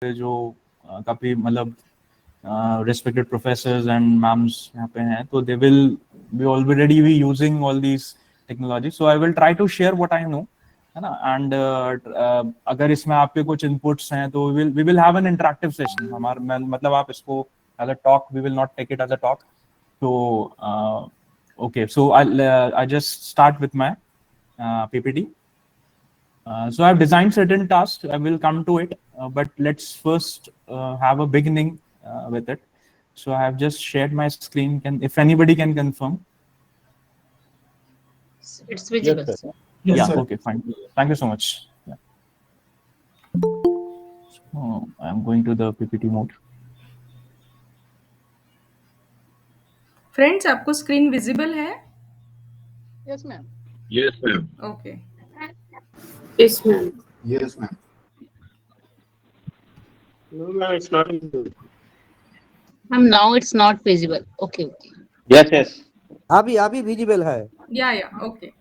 जो काफी मतलब respected professors and ma'ams यहाँ पे हैं, तो they will be already be using all these technologies. So I will try to share what I know, है ना. And अगर इसमें आपके कुछ inputs हैं तो we will have an interactive session. हमारा मतलब आप इसको as a talk, we will not take it as a talk. So okay, so I just start with my PPT. So I've designed certain tasks. I will come to it, but let's first have a beginning with it. So I have just shared my screen. If anybody can confirm. It's visible. Yes, sir. Yeah. Yes, sir. Okay. Fine. Thank you so much. Yeah. So I'm going to the PPT mode. Friends, आपको screen visible है? Yes, ma'am. Yes, ma'am. Okay. Yes, ma'am. Yes, ma'am. No, ma'am, it's not visible. Ma'am, now it's not visible. Okay, okay. Yes, yes. अभी visible है. Yeah, okay.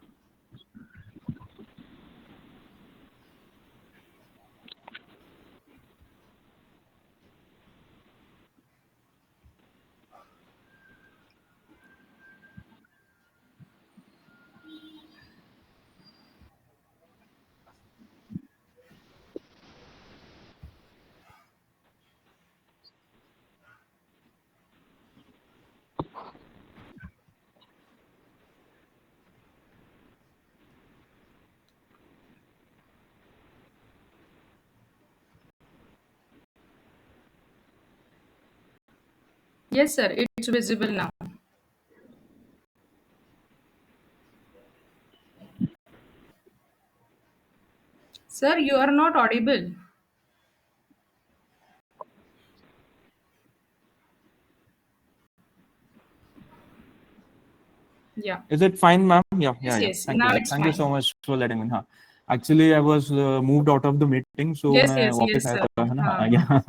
Yes, sir, it's visible now. Sir, you are not audible. Yeah. Is it fine, ma'am? Yeah. Yes. Thank Now you. it's Thank you fine. so much for letting me know. Actually, I was moved out of the meeting, so Yes, मैं yes, वापस आया sir. था, है ना. हाँ. Yeah.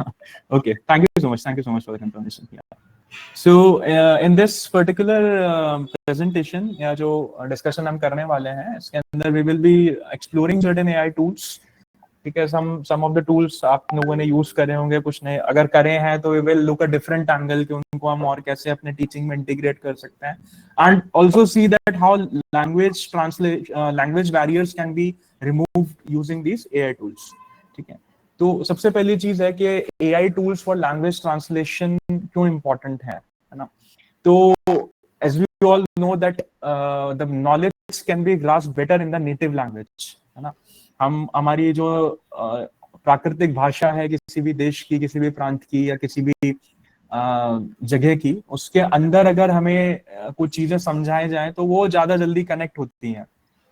Okay. Thank you so much. Thank you so much for the confirmation. Yeah. So in this particular presentation, या जो discussion हम करने वाले हैं, इसके अंदर we will be exploring certain AI tools. ठीक है, some of the tools आप लोगों ने यूज करे होंगे, कुछ नहीं अगर करे हैं तो we will look a different angle कि उनको हम और कैसे अपने टीचिंग में इंटीग्रेट कर सकते हैं, and also see that how language barriers can be removed using these AI tools. ठीक है, तो सबसे पहली चीज है कि AI tools for language translation क्यों important है ना. तो as we all know that the knowledge can be grasped better in the native language, है ना. हम हमारी जो प्राकृतिक भाषा है किसी भी देश की, किसी भी प्रांत की या किसी भी जगह की, उसके अंदर अगर हमें कुछ चीजें समझाए जाए तो वो ज्यादा जल्दी कनेक्ट होती हैं,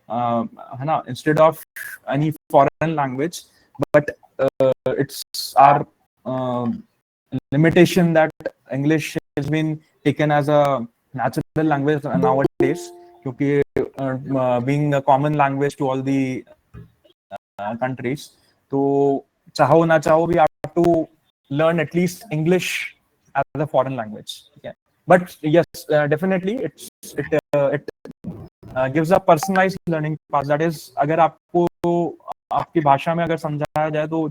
है ना, instead of any foreign language. But it's our limitation that English has been taken as a natural language nowadays, क्योंकि being a common language to all the countries, तो चाहो ना चाहो we have to learn at least English as a foreign language. Okay, but yes, definitely it gives a personalized learning path. That is, अगर आपको आपकी भाषा में अगर समझाया जाए तो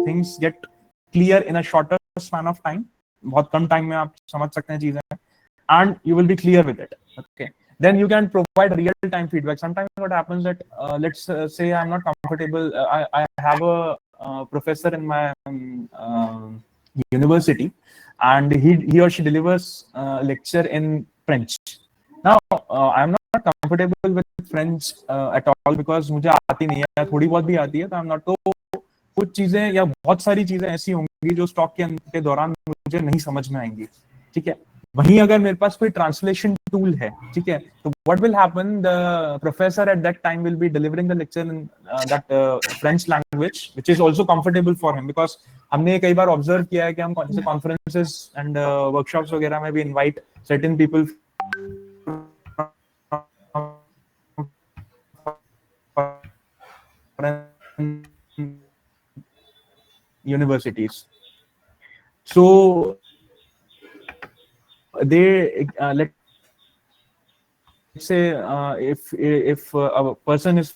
things get clear in a shorter span of time. बहुत कम टाइम में आप समझ सकते हैं चीजें, and you will be clear with it. Okay, then you can provide real time feedback. Sometimes what happens that let's say I'm not comfortable, I have a professor in my university, and he or she delivers lecture in French. Now I'm not comfortable with French at all because मुझे आती नहीं है, थोड़ी बहुत भी आती है, तो I'm not, तो कुछ चीजें या बहुत सारी चीजें ऐसी होंगी जो स्टॉक के दौरान मुझे नहीं समझ में आएंगी. ठीक है, वहीं अगर मेरे पास कोई ट्रांसलेशन टूल है, ठीक है, तो what will happen, the professor at that time will be delivering the lecture in that French language which is also comfortable for him, because हमने कई बार ऑब्जर्व किया है कि हम जैसे कॉन्फ्रेंसेस एंड वर्कशॉप्स वगैरह में भी invite certain people universities. So they let's say if a person is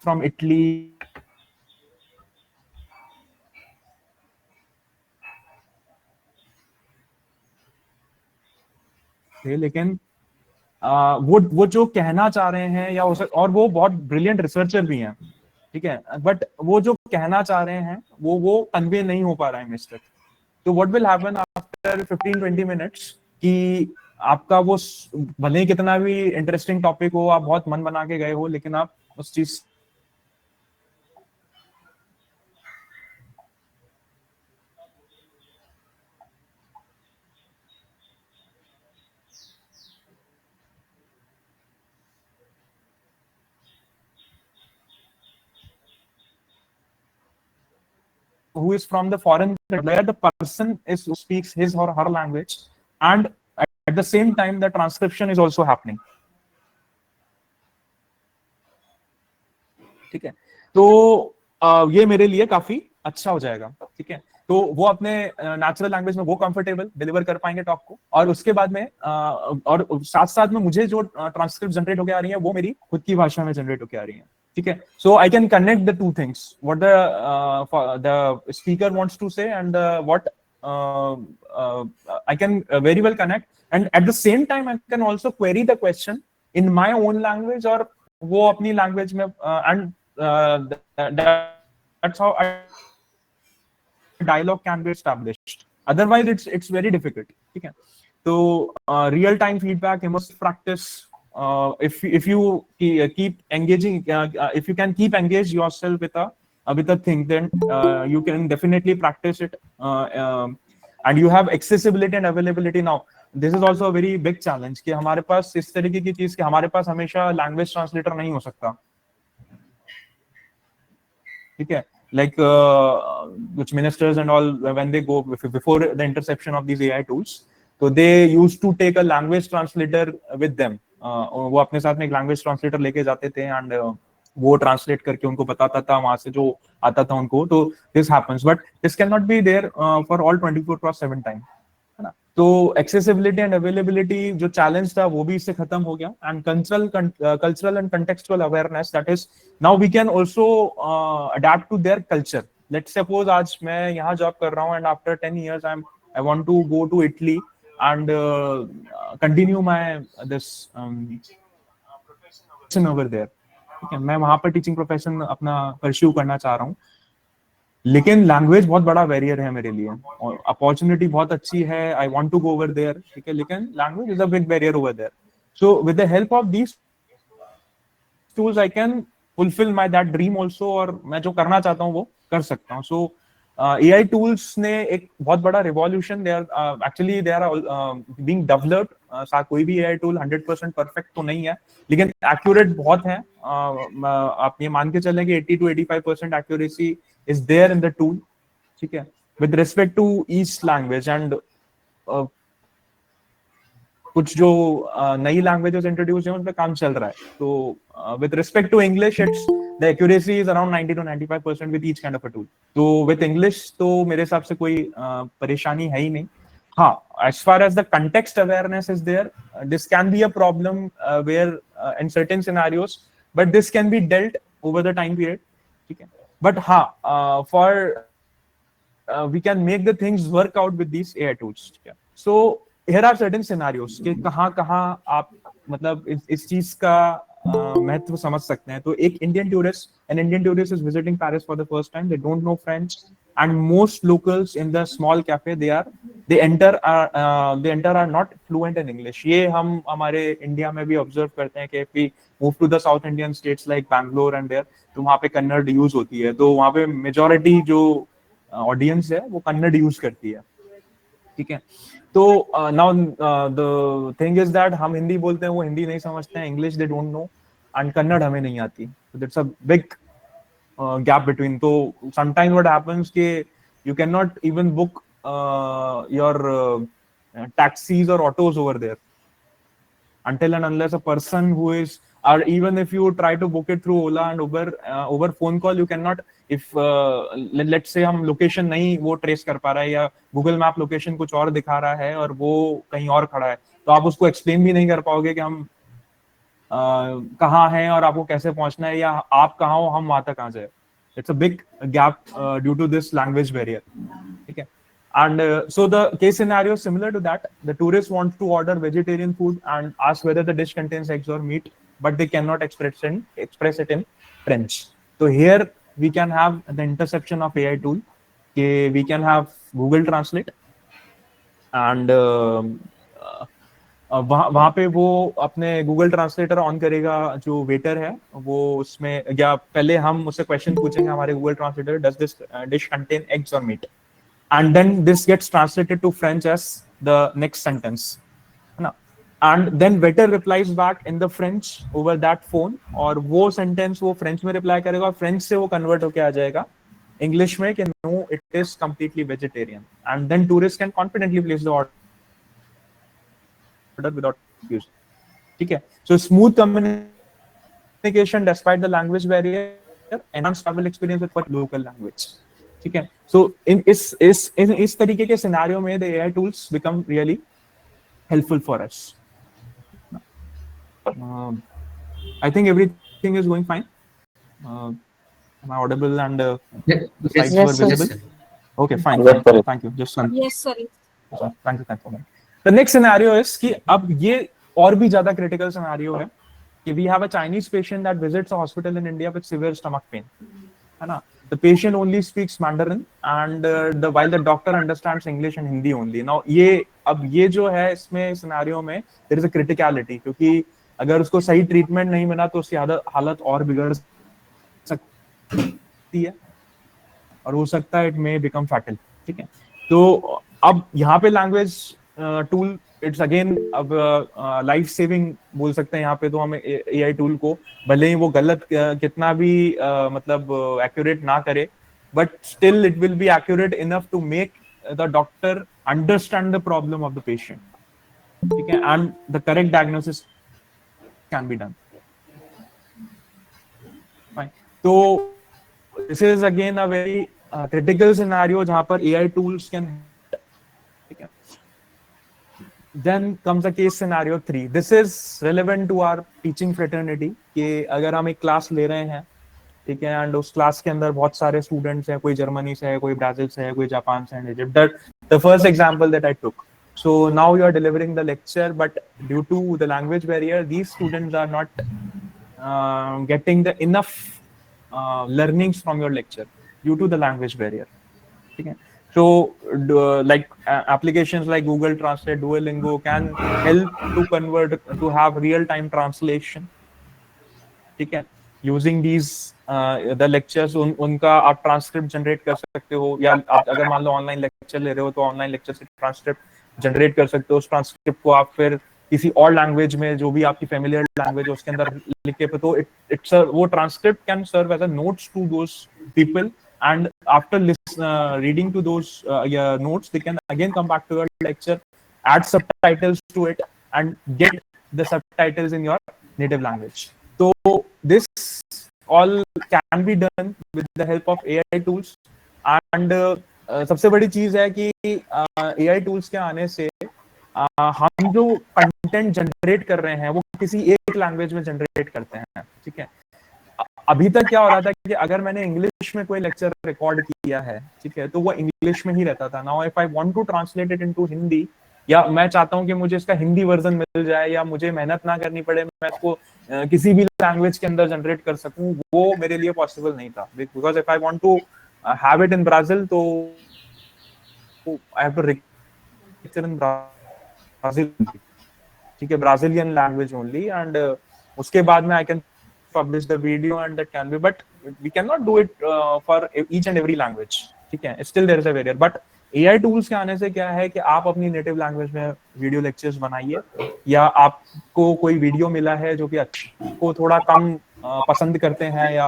from Italy थे, लेकिन वो जो कहना चाह रहे हैं या और वो बहुत ब्रिलियंट रिसर्चर भी हैं, ठीक है, बट वो जो कहना चाह रहे हैं वो कन्वे नहीं हो पा रहा है मिस्टर। तो what will happen after 15-20 minutes कि आपका वो भले ही कितना भी इंटरेस्टिंग टॉपिक हो, आप बहुत मन बना के गए हो, लेकिन आप उस चीज who is from the foreign, where the person is who speaks his or her language, and at the same time the transcription is also happening, ठीक है। तो ये मेरे लिए काफी अच्छा हो जाएगा, ठीक है। तो वो अपने नेचुरल लैंग्वेज में वो कंफर्टेबल डिलीवर कर पाएंगे टॉप को, और उसके बाद में और साथ साथ में मुझे जो ट्रांसक्रिप्ट जनरेट होकर आ रही है वो मेरी खुद की भाषा में जनरेट होकर आ रही है, ठीक है। So I can connect the two things, what the speaker wants to say and what I can very well connect, and at the same time I can also query the question in my own language और वो अपनी language में, and that's how a dialogue can be established. Otherwise it's very difficult, ठीक है। तो real time feedback, immersive practice, if you keep engaging, if you can keep engaged yourself with a thing, then you can definitely practice it, and you have accessibility and availability. Now this is also a very big challenge कि हमारे पास इस तरीके की चीज कि हमारे पास हमेशा language translator नहीं हो सकता, ठीक है। Like which ministers and all, when they go before the interception of these AI tools, so they used to take a language translator with them. वो अपने साथ में एक language translator लेके जाते थे, and वो translate करके उनको बताता था वहां से जो आता था उनको। तो this happens, but this cannot be there for all 24/7 time, है ना। तो accessibility and availability जो challenge था वो भी इससे खत्म हो गया, and cultural and contextual awareness, that is now we can also adapt to their culture. Let's suppose आज मैं यहाँ job कर रहा हूँ and after 10 years I want to go to Italy and continue my this profession over there, ठीक है। मैं वहाँ पर टीचिंग प्रोफेशन अपना परस्यू करना चाह रहा हूँ, लेकिन लैंग्वेज बहुत बड़ा बैरियर है मेरे लिए, और अपॉर्चुनिटी बहुत अच्छी है, I want to go over there, ठीक है, लेकिन language is a big barrier over there. So with the help of these tools I can fulfil my that dream also, और मैं जो करना चाहता हूँ वो कर सकता हूँ। सो एआई टूल्स ने एक बहुत बड़ा revolution, they are actually they are being developed. कोई भी एआई टूल 100% परफेक्ट तो नहीं है, लेकिन एक्यूरेट बहुत है। आप ये मान के चलें कि 80 to 85% accuracy is there in the tool, ठीक है, with respect to each language, and कुछ जो नई लैंग्वेजेस इंट्रोड्यूस हैं उन पे काम चल रहा है। तो with respect to English, it's the accuracy is around 90 to 95% with each kind of a tool. तो with English तो मेरे हिसाब से कोई परेशानी है ही नहीं। हाँ, as far as the context awareness is there, this can be a problem where in certain scenarios, but this can be dealt over the time period, ठीक है। But for we can make the things work out with these AI tools. So here are certain scenarios कि कहाँ आप मतलब इस चीज का महत्व समझ सकते हैं। तो एक Indian tourist is visiting Paris for the first time. They don't know French, and most locals in the small cafe they enter are not fluent in English. ये हम हमारे इंडिया में भी ऑब्जर्व करते हैं कि if we move to the South Indian states like Bangalore and there, तो वहाँ पे कन्नड़ यूज होती है, तो वहाँ पे मेजॉरिटी जो ऑडियंस है वो कन्नड़ यूज करती है, ठीक है। तो now the thing is that हम हिंदी बोलते हैं, वो हिंदी नहीं समझते हैं, English they don't know, and Kannada हमें नहीं आती, so that's a big gap between. तो sometimes what happens कि you cannot even book your taxis or autos over there until and unless a person who is, or even if you try to book it through Ola and Uber over phone call, you cannot, if let's say हम location नहीं वो trace कर पा रहा है, या Google map location कुछ और दिखा रहा है और वो कहीं और खड़ा है, तो आप उसको एक्सप्लेन भी नहीं कर पाओगे कि हम कहाँ हैं और आपको कैसे पहुंचना है, या आप कहाँ हो हम वहां तक कहाँ जाए। It's a big gap due to this language barrier, ठीक है। And so the case scenario is similar to that. The tourist wants to order vegetarian food and ask whether the dish contains eggs or meat, but they cannot express it in French. So here we can have the interception of AI tool. We can have Google Translate, and वहां पे वो अपने Google translator on करेगा, जो waiter है वो उसमें, या पहले हम उससे क्वेश्चन पूछेंगे हमारे Google translator, does this dish contain eggs और meet, and then this gets translated to French as the next sentence, है ना? And then waiter replies back in the French over that phone, और वो sentence वो French में reply करेगा, और French से वो convert होके आ जाएगा English में कि no, it is completely vegetarian, and then tourists can confidently place the order without confusion. ठीक है? So smooth communication despite the language barrier, enhanced travel experience with local language. ठीक है? So in इस तरीके के scenario में the AI tools become really helpful for us. I think everything is going fine. Am I audible and the slides Yes, were sir. visible? Okay, fine. Yes, sir. Thank you. Just one. Yes, sir. Thank you. The next scenario is कि अब ये और भी ज्यादा critical scenario है कि we have a Chinese patient that visits a hospital in India with severe stomach pain, है ना? The patient only speaks Mandarin, and while the doctor understands English and Hindi only. Now ये जो है इसमें scenario में there is a criticality, क्योंकि अगर उसको सही ट्रीटमेंट नहीं मिला तो उसकी हालत और बिगड़ सकती है, और हो सकता है इट मे बिकम फैटल. ठीक है? तो अब यहाँ पे लैंग्वेज टूल इट्स अगेन अब लाइफ सेविंग बोल सकते हैं यहाँ पे. तो हम एआई टूल को भले ही वो गलत कितना भी मतलब एक्यूरेट ना करे, but still it will be accurate enough to make the doctor understand the problem of the patient. ठीक है? And the correct diagnosis can be done. तो this is again a very critical scenario जहां पर AI tools can. Then comes the case scenario 3. This is relevant to our teaching fraternity कि अगर हम एक class ले रहे हैं, ठीक है, एंड उस क्लास के अंदर बहुत सारे स्टूडेंट्स हैं, कोई जर्मनी से है, कोई ब्राजील से है, कोई जापान से है, Egypt. The first example that I took. So now you are delivering the lecture, but due to the language barrier, these students are not getting the enough learnings from your lecture due to the language barrier. Okay? So like applications like Google Translate, Duolingo can help to convert, to have real-time translation. ठीक है? Using these the lectures, उनका आप transcript generate कर सकते हो, या आप अगर मान लो ऑनलाइन लेक्चर ले रहे हो तो ऑनलाइन लेक्चर से ट्रांसक्रिप्ट जनरेट कर सकते हो. उस ट्रांसक्रिप्ट को आप फिर किसी और लैंग्वेज में, जो भी आपकी फेमिलियर लैंग्वेज है उसके अंदर लिख के, तो इट्स वो transcript can serve as a notes to those people, and after reading to those notes, they can again come back to your lecture, add subtitles to it, and get the subtitles in your native language. So this all can be done with the help of AI tools. And सबसे बड़ी चीज है कि AI tools के आने से हम जो कंटेंट जनरेट कर रहे हैं वो किसी एक लैंग्वेज में जनरेट करते हैं. ठीक है? अभी तक क्या हो रहा था कि अगर मैंने इंग्लिश में कोई लेक्चर रिकॉर्ड किया है, ठीक है, तो वो इंग्लिश में ही रहता था. Now if I want to translate it into Hindi, या मैं चाहता हूं कि मुझे इसका हिंदी वर्जन मिल जाए, या मुझे मेहनत ना करनी पड़े, मैं इसको किसी भी लैंग्वेज के अंदर जनरेट कर सकूं, वो मेरे लिए पॉसिबल नहीं था. Because if I want to have it in Brazil, तो I have to lecture in Brazil, ठीक है, ब्राजीलियन लैंग्वेज ओनली, एंड उसके बाद में I can publish the video, and that can be, but we cannot do it for each and every language. ठीक है? Still there is a barrier. But AI tools के आने से क्या है कि आप अपनी नेटिव लैंग्वेज में वीडियो लेक्चर्स बनाइए, या आपको कोई वीडियो मिला है जो कि आपको थोड़ा कम पसंद करते हैं, या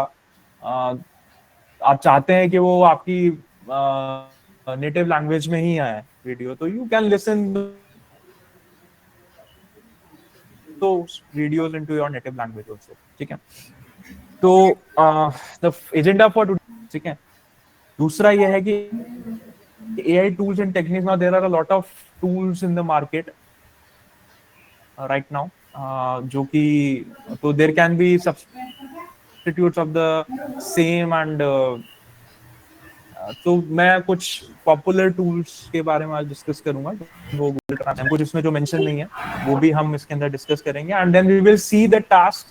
आप चाहते हैं कि वो आपकी नेटिव लैंग्वेज में ही आए वीडियो, तो you can listen those videos into your native language also. ठीक है? तो the agenda for today, ठीक है, दूसरा ये है कि AI tools and techniques. Now there are a lot of tools in the market right now, जो कि तो there can be substitutes of the same, and तो मैं कुछ पॉपुलर टूल्स के बारे में आज डिस्कस करूंगा, वो गूगल ट्रांसलेट, कुछ इसमें जो मेंशन नहीं है वो भी हम इसके अंदर डिस्कस करेंगे, and then we will see the task,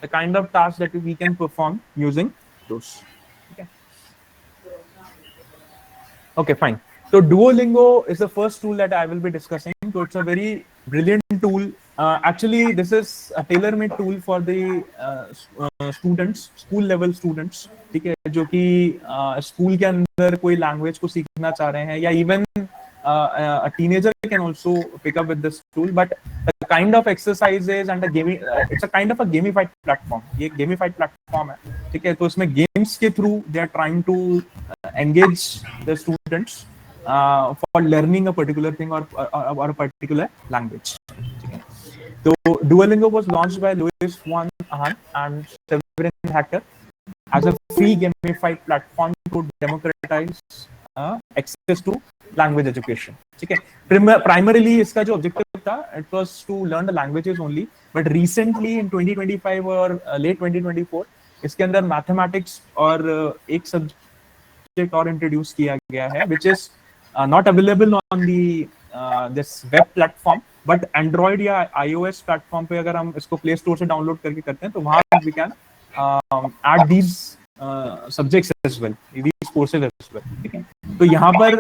the kind of tasks that we can perform using those. Okay. Okay, fine. So Duolingo is the first tool that I will be discussing. So it's a very brilliant tool. Actually, this is a tailor-made tool for the students, school level students. ठीक है, जो कि school के अंदर कोई language को सीखना चाह रहे हैं, या even a teenager can also pick up with this tool, but the kind of exercises and the gaming, it's a kind of a gamified platform. ये gamified platform है, ठीक है, तो इसमें games के through they are trying to engage the students for learning a particular thing or a particular language. ठीक है, तो Duolingo was launched by Louis Van Gaal and Severin Hacker as a free gamified platform to democratize access to language education. ठीक है, primarily इसका जो objective था, it was to learn the languages only, but recently in 2025 और late 2024 इसके अंदर mathematics और एक subject और introduce किया गया है, which is not available on the this web platform, but Android या iOS platform पे अगर हम इसको Play Store से download करके करते हैं तो वहाँ we can add these subjects as well, these courses as well. ठीक है, तो यहाँ पर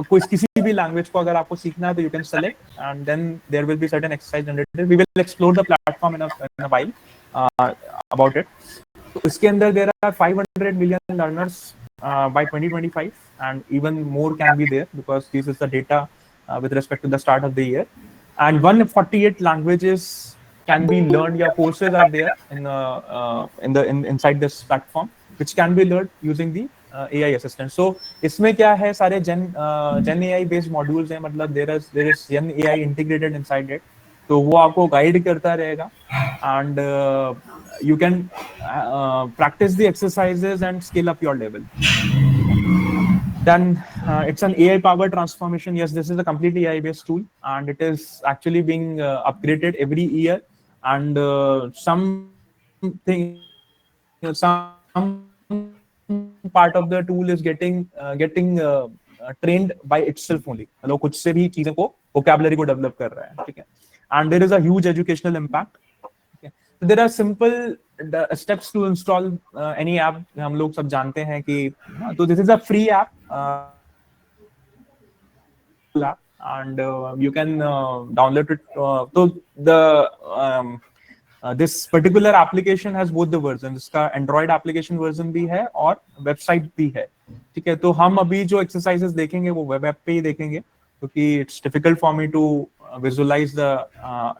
कोई किसी भी लैंग्वेज को अगर आपको सीखना है तो you can select, and then there will be certain exercise generated. We will explore the platform in a while about it. तो इसके अंदर there are 500 million learners by 2025, and even more can be there because this is the data with respect to the start of the year, and 148 languages can be learned. Your courses are there in inside this platform, which can be learned using the AI assistant. So इसमें क्या है, सारे Gen AI based modules हैं, मतलब there is Gen AI integrated inside it. तो वो आपको guide करता रहेगा, and you can practice the exercises and scale up your level. Then it's an AI powered transformation. Yes, this is a completely AI based tool, and it is actually being upgraded every year, and some part of the tool is getting trained by itself only. मतलब खुद से भी चीजें को vocabulary को develop कर रहा है, ठीक है, and there is a huge educational impact. Okay. So there are simple steps to install any app. हम लोग सब जानते हैं कि तो this is a free app, and you can download it. So the this particular application has both the versions. इसका Android application version भी है और website भी है, ठीक है. तो हम अभी जो exercises देखेंगे वो web app पे ही देखेंगे, क्योंकि it's difficult for me to visualize the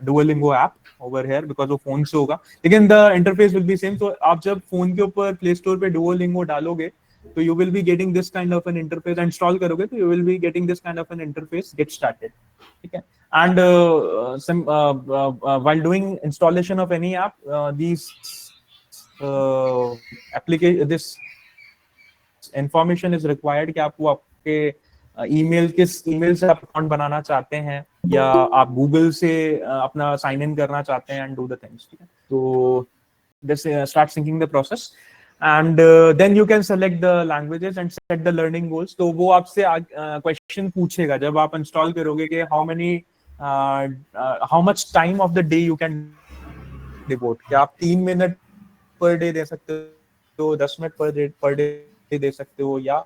Duolingo app over here because वो phone से होगा, लेकिन the interface will be same. तो आप जब phone के ऊपर Play Store पे Duolingo डालोगे तो you will be getting this kind of an interface. Install करोगे तो you will be getting this kind of an interface. Get started, ठीक है. And while doing installation of any app, these application, this information is required कि आपको आपके email किस email से आप अकाउंट बनाना चाहते हैं, या आप गूगल से अपना साइन इन करना चाहते हैं, एंड डू द थिंग्स, ठीक है. तो this start syncing the process, and then you can select the languages and set the learning goals. तो वो आपसे क्वेश्चन पूछेगा जब आप इंस्टॉल करोगे कि how much time of the day you can devote. क्या आप 3 मिनट पर डे दे सकते हो, 10 मिनट पर डे दे सकते हो, या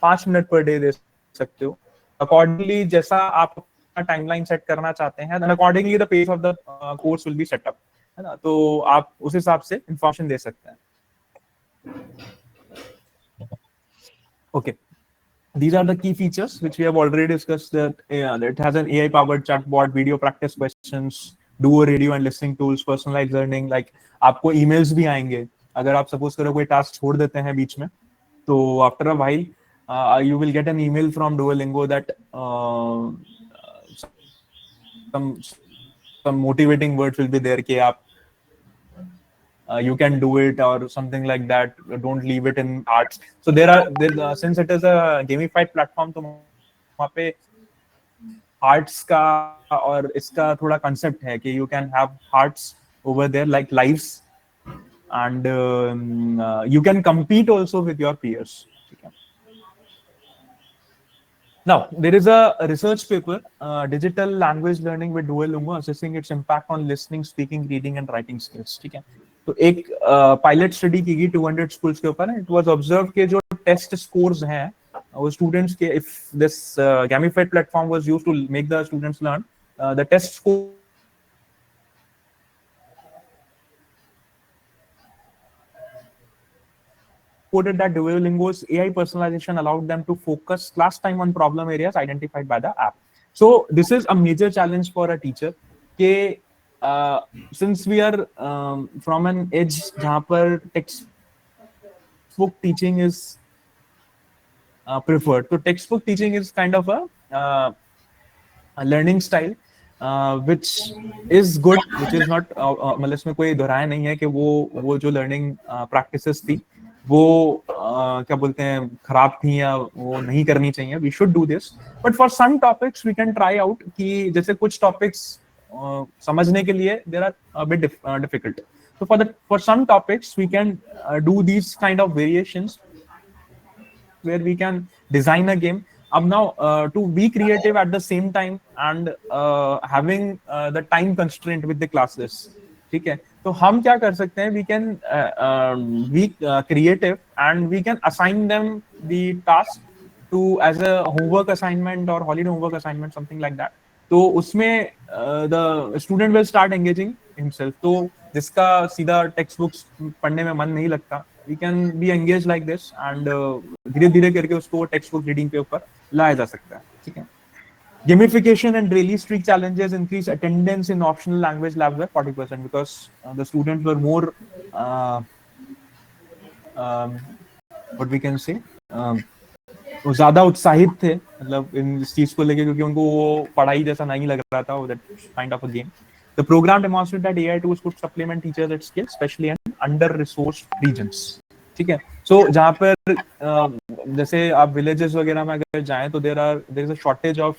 5 मिनट पर डे दे सकते हो. अकॉर्डिंगली जैसा आप अपना टाइमलाइन सेट करना चाहते हैं, then accordingly the pace of the course will be set up, है ना. तो आप उस हिसाब से इंफॉर्मेशन दे सकते हैं. Okay, these are the key features which we have already discussed. That it has an AI powered chatbot, video practice questions, duo radio and listening tools, personalized learning. Like आपको emails भी आएंगे अगर आप suppose करो कोई task छोड़ देते हैं बीच में, तो after a while you will get an email from Duolingo that some motivating words will be there कि आप you can do it or something like that. Don't leave it in arts. So there since it is a gamified platform, तो वहाँ पे hearts का और इसका थोड़ा concept है कि you can have hearts over there like lives, and you can compete also with your peers. Now, there is a research paper, digital language learning with Duolingo, assessing its impact on listening, speaking, reading and writing skills. ठीक है, तो एक pilot study की गई 200 schools के ऊपर. It was observe के जो टेस्ट स्कोर्स हैं वो स्टूडेंट्स के, if this gamified platform was used to make the students learn, the test score reported that Duolingo's AI personalization allowed them to focus class time on problem areas identified by the app. So this is a major challenge for a teacher. कि since we are from an edge जहाँ पर textbook teaching is preferred, so textbook teaching is kind of a learning style which is good, which is not मतलब इसमें कोई दोहराया नहीं है कि वो जो learning practices थी वो क्या बोलते हैं खराब थी या वो नहीं करनी चाहिए. We should do this, but for some topics we can try out कि जैसे कुछ topics समझने के लिए there are a bit difficult. So for some topics we can do these kind of variations where we can design a game. अब now to be creative at the same time and having the time constraint with the classes, ठीक है, तो हम क्या कर सकते हैं, we can be creative and we can assign them the task to as a homework assignment or holiday homework assignment, something like that. तो उसमें the student will start engaging himself. तो जिसका सीधा टेक्स्ट बुक्स पढ़ने में मन नहीं लगता, we can be engaged like this and धीरे धीरे करके उसको टेक्स्ट बुक रीडिंग पे ऊपर लाया जा सकता है. ठीक है. Gamification and daily streak challenges increase attendance in optional language labs by 40% because the students were more what we can say वो ज्यादा उत्साहित थे मतलब इस चीज को लेके, क्योंकि उनको वो पढ़ाई जैसा नहीं लग रहा था, that kind of a game. The program demonstrated that AI tools could supplement teachers at scale, especially in under-resourced regions. ठीक है. So जहाँ पर जैसे आप villages वगैरह में अगर जाएं तो there is a shortage of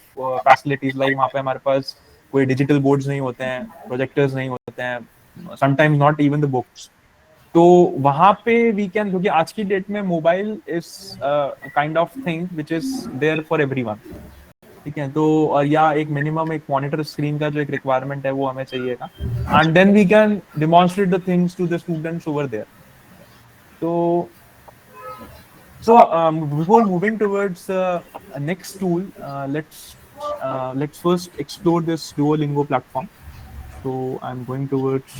facilities, like वहाँ पे हमारे पास कोई digital boards नहीं होते हैं, projectors नहीं होते हैं, sometimes not even the books. तो वहाँ पे we can, क्योंकि आज की डेट में mobile is a kind of thing which is there for everyone. ठीक है. तो और या एक मिनिमम एक मॉनिटर स्क्रीन का जो एक रिक्वायरमेंट है वो हमें चाहिएगा, and then we can demonstrate the things to the students over there. So before moving towards next tool, let's first explore this Duolingo platform. So I'm going towards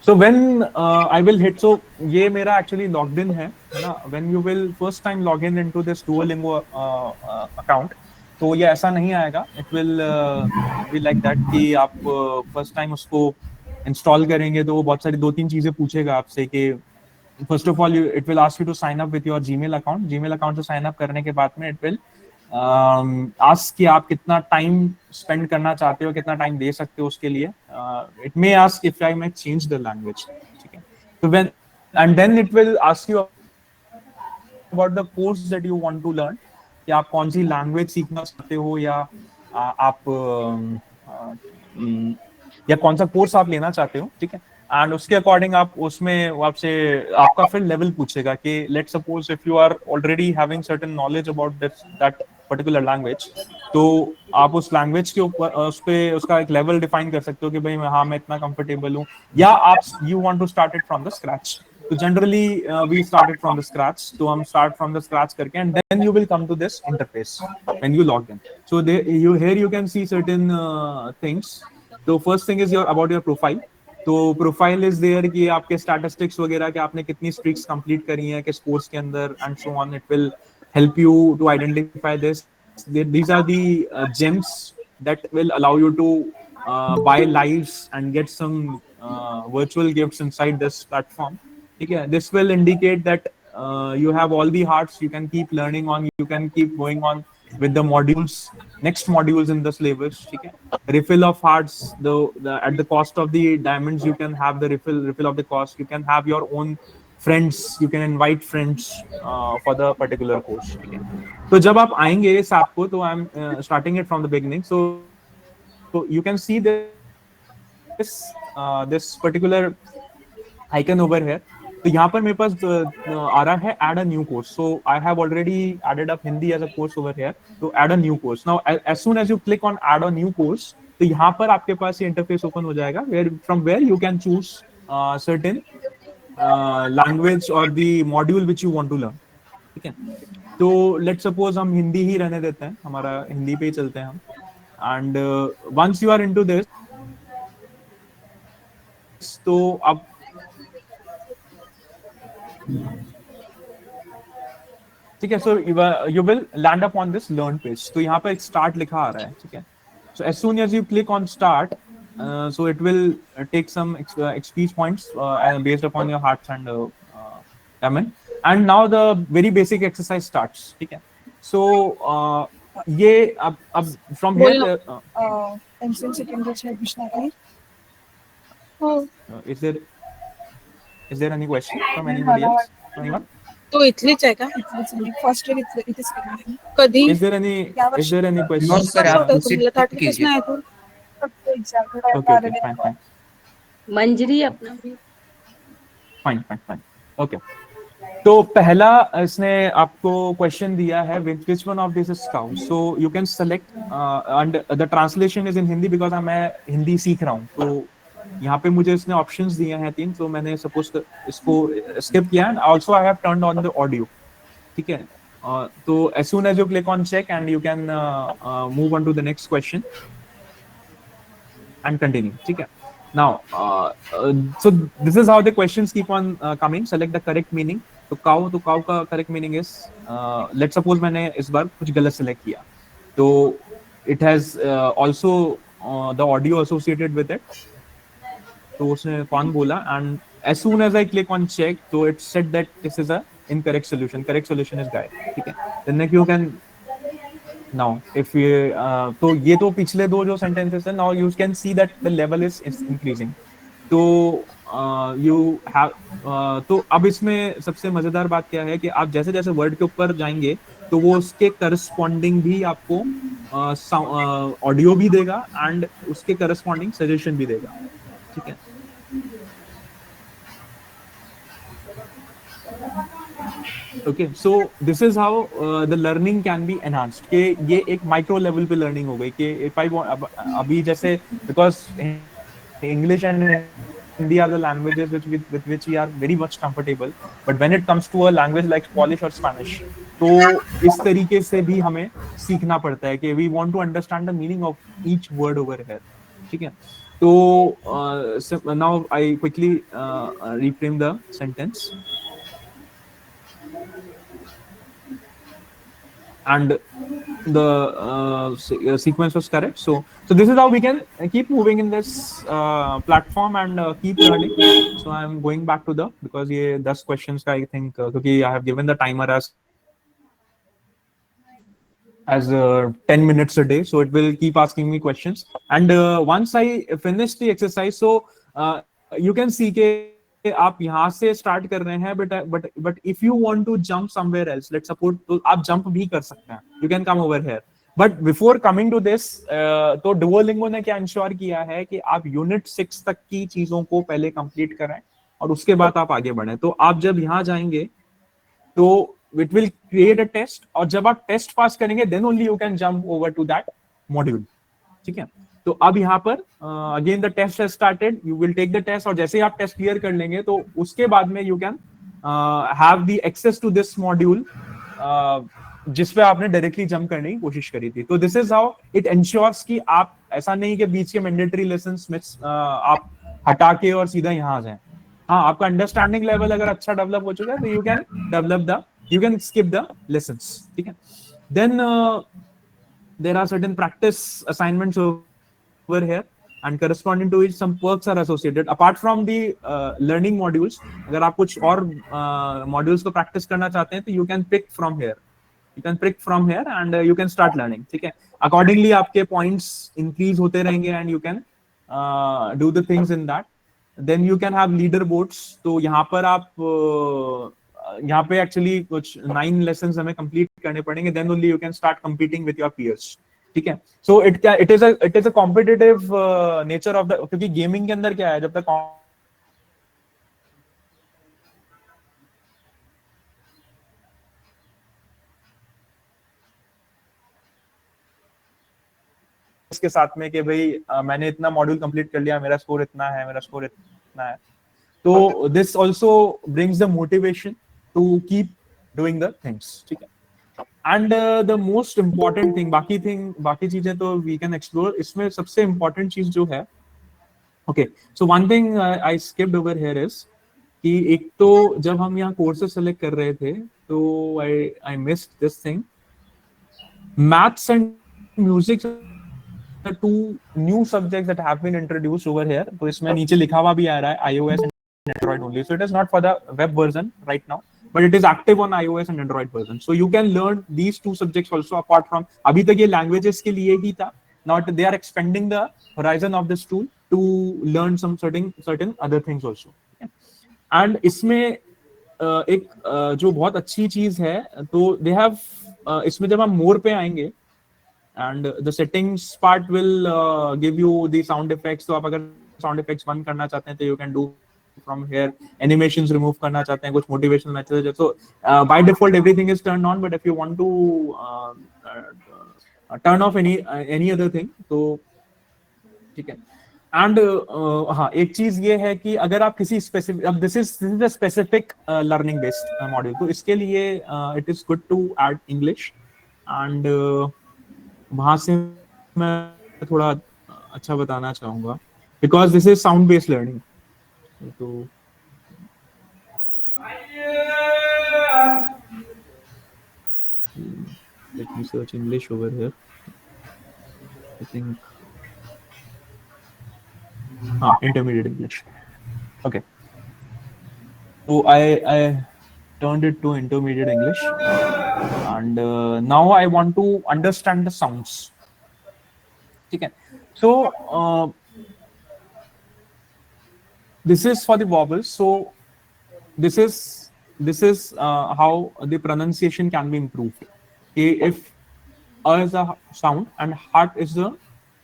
so when I will hit, so ये मेरा actually logged in है ना. When you will first time log in into this Duolingo account, तो ये ऐसा नहीं आएगा. It will be like that कि आप first time उसको install करेंगे तो वो बहुत सारी 2-3 चीजें पूछेगा आपसे कि first of all it will ask you to sign up with your Gmail account. Gmail account से sign up करने के बाद में it will ask कि आप कितना टाइम स्पेंड करना चाहते हो, कितना टाइम दे सकते हो उसके लिए. It may ask if I may change the language. ठीक है. तो when and then it will ask you about the course that you want to learn, कि आप कौन सी लैंग्वेज सीखना चाहते हो या आप या कौन सा कोर्स आप लेना चाहते हो. ठीक है. एंड उसके अकॉर्डिंग आप उसमें आपसे आपका फिर लेवल पूछेगा कि let's suppose if you are already having certain knowledge about that particular language, तो आप उस लैंग्वेज के ऊपर उस पे उसका एक लेवल डिफाइन कर सकते हो कि भाई हाँ मैं इतना कंफर्टेबल हूँ, या आप you want to start it from the scratch. तो generally we started from the scratch, तो हम स्टार्ट फ्रॉम द स्क्रैच करके and then you will come to this interface when you log in. So you here you can see certain things. तो first thing is your about your profile. तो profile is there कि आपके statistics वगैरह कि आपने कितनी streaks complete करी हैं किस कोर्स के अंदर and so on. It will help you to identify this. These are the gems that will allow you to buy lives and get some virtual gifts inside this platform. Okay, this will indicate that you have all the hearts. You can keep learning on. You can keep going on with the modules, next modules in the syllabus. Okay, refill of hearts. The at the cost of the diamonds, you can have the refill of the cost. You can have your own friends, you can invite friends for the particular course. Okay. तो जब आप आएंगे इस app को, तो I am starting it from the beginning. So you can C this particular icon over here. तो यहाँ पर मेरे पास आ रहा है add a new course. So I have already added up Hindi as a course over here. So add a new course. Now as soon as you click on add a new course, तो यहाँ पर आपके पास ये interface open हो जाएगा from where you can choose certain language or the module which you want to learn. ठीक है, तो let's suppose हम हिंदी ही रहने देते हैं, हमारा हिंदी पे ही चलते हैं हम. And once you are into this, तो अब ठीक है, so you will land up on this learn page. तो यहाँ पर start लिखा आ रहा है. ठीक है, so as soon as you click on start, so it will take some speech points based upon your hearts and comment. And now the very basic exercise starts. ठीक है, so ये अब from here MCM second batch admission है. is there any question from anybody else? Anyone? तो इथलीच आहे का? First year इथेच करणार. कधी? Is there any question? No, sir, आप तुम्हाला थर्ड किसने आहे तो? Okay, fine. मंजरी अपना भी. Fine. Okay. तो पहला इसने आपको क्वेश्चन दिया है which one of this is cow. So you can select and the translation is in Hindi because मैं हिंदी सीख रहा हूँ. तो यहाँ पे मुझे इसने ऑप्शंस दिए हैं 3, तो मैंने सपोज इसको स्किप किया and also I have turned on the audio. ठीक है, तो as soon as you click on check and you can move on to the next question and continue. ठीक है, now so this is how the questions keep on coming. Select the correct meaning. तो cow का correct meaning is let's suppose मैंने इस बार कुछ गलत select किया, तो it has also the audio associated with it. तो उसने कौन बोला, and as soon as I click on check, so it said that this is a incorrect solution. Correct solution is guy. ठीक है, then next you can now if you तो ये तो पिछले दो जो sentences हैं, now you can see that the level is increasing. तो you have तो अब इसमें सबसे मजेदार बात क्या है कि आप जैसे जैसे वर्ड के ऊपर जाएंगे तो वो उसके करस्पॉन्डिंग भी आपको ऑडियो भी देगा एंड उसके करस्पॉन्डिंग सजेशन भी देगा. ठीक है, okay, so this is how the learning can be enhanced. कि ये एक माइक्रो लेवल पे लर्निंग हो गई कि if I want अभी जैसे because English and Hindi are the languages with which we are very much comfortable, but when it comes to a language like Polish or Spanish, तो इस तरीके से भी हमें सीखना पड़ता है कि we want to understand the meaning of each word over here. ठीक है, तो now I quickly reframe the sentence. And the sequence was correct. So this is how we can keep moving in this platform and keep learning. So I'm going back to because ये 10 questions का I think क्योंकि I have given the timer as 10 minutes a day, so it will keep asking me questions. And once I finish the exercise, so you can see कि आप यहाँ से start कर रहे हैं, but if you want to jump somewhere else, let's suppose, तो आप jump भी कर सकते हैं. You can come over here, but before coming to this, तो डुओलिंगो ने क्या इंश्योर किया है कि आप यूनिट 6 तक की चीजों को पहले कंप्लीट करें और उसके बाद आप आगे बढ़ें. तो आप जब यहाँ जाएंगे तो it will create a test, और जब आप टेस्ट पास करेंगे then only you can jump over to that module. ठीक है, तो अब यहाँ पर again the test has started, you will take the test, और जैसे ही आप टेस्ट क्लियर कर लेंगे तो उसके बाद में you can have the access to this module जिस पे आपने डायरेक्टली जंप करने की कोशिश करी थी. तो this is how it ensures कि आप ऐसा नहीं कि बीच के मैंडेटरी लेसन्स में आप हटा के और सीधा यहाँ आ जाएं. हाँ, आपका अंडरस्टैंडिंग लेवल अगर अच्छा डेवलप हो चुका है तो you can skip the lessons. ठीक है, then there are certain practice assignments over here, and corresponding to it some perks are associated apart from the learning modules. अगर आप कुछ और modules को practice करना चाहते हैं तो you can pick from here and you can start learning. ठीक है, accordingly आपके points increase होते रहेंगे and you can do the things in that. Then you can have leaderboards. तो यहाँ पर आप यहाँ पे एक्चुअली कुछ 9 लेसन्स हमें कंप्लीट करने पड़ेंगे, then only you can start competing with your peers. ठीक है, so it is a competitive nature of the, क्योंकि गेमिंग के अंदर क्या है, जब तक के साथ में कि भाई मैंने इतना मॉड्यूल कंप्लीट कर लिया, मेरा स्कोर इतना है, मेरा स्कोर इतना है. तो this also brings the motivation to keep doing the things. ठीक है. And the most important thing, बाकी चीजें तो वी कैन एक्सप्लोर. इसमें सबसे इम्पॉर्टेंट चीज जो है, okay, so one thing I skipped over here is कि एक तो जब हम यहाँ कोर्सेज सेलेक्ट कर रहे थे तो I missed this thing. Maths and music the two new subjects that have been introduced over here. तो इसमें नीचे लिखा हुआ भी आ रहा है iOS and Android only. So it is not for the web version right now, but it is active on iOS and Android version. So you can learn these two subjects also apart from. अभी तक ये languages के लिए ही था. Now they are expanding the horizon of this tool to learn some certain other things also. And इसमें एक जो बहुत अच्छी चीज है, तो they have इसमें जब हम more पे आएंगे and the settings part will give you the sound effects. तो आप अगर sound effects बंद करना चाहते हैं तो you can do from here. Animations remove करना चाहते हैं, कुछ motivational messages. So by default everything is turned on, but if you want to turn off any other thing, तो ठीक है. एंड हाँ, एक चीज ये है कि अगर आप किसी स्पेसिफिक, अब this is a specific learning based module, तो इसके लिए it is good to add English. And वहां से मैं थोड़ा अच्छा बताना चाहूंगा because this is sound based learning. तो let me search English over here. I think intermediate English. Okay, so I turned it to intermediate English, and now I want to understand the sounds. Okay, so this is for the vowels. So this is how the pronunciation can be improved. If a is a sound and heart is the,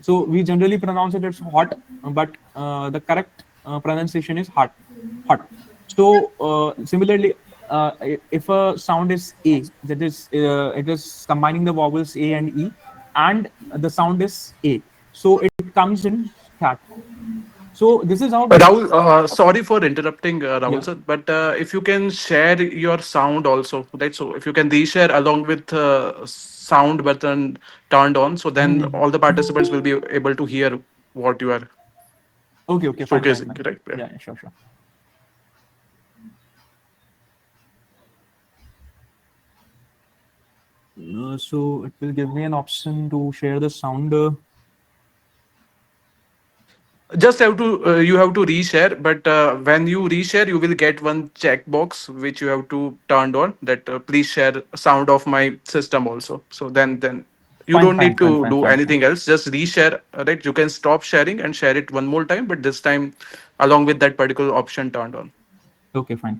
so we generally pronounce it as hot, but the correct pronunciation is hot. So similarly, if a sound is a, that is it is combining the vowels a and e, and the sound is a, so it comes in cat. So this is how Rahul, sorry for interrupting, Rahul Yeah. sir, but if you can share your sound also, right? So if you can reshare along with sound button turned on, so then all the participants will be able to hear what you are okay, fine, showcasing, fine. correct? Yeah, sure. So it will give me an option to share the sound. Just have to you have to reshare, but when you reshare, you will get one checkbox which you have to turn on, that please share sound of my system also. So then you Fine, don't need to do fine. anything else. Just reshare, right? You can stop sharing and share it one more time, but this time along with that particular option turned on. Okay, fine.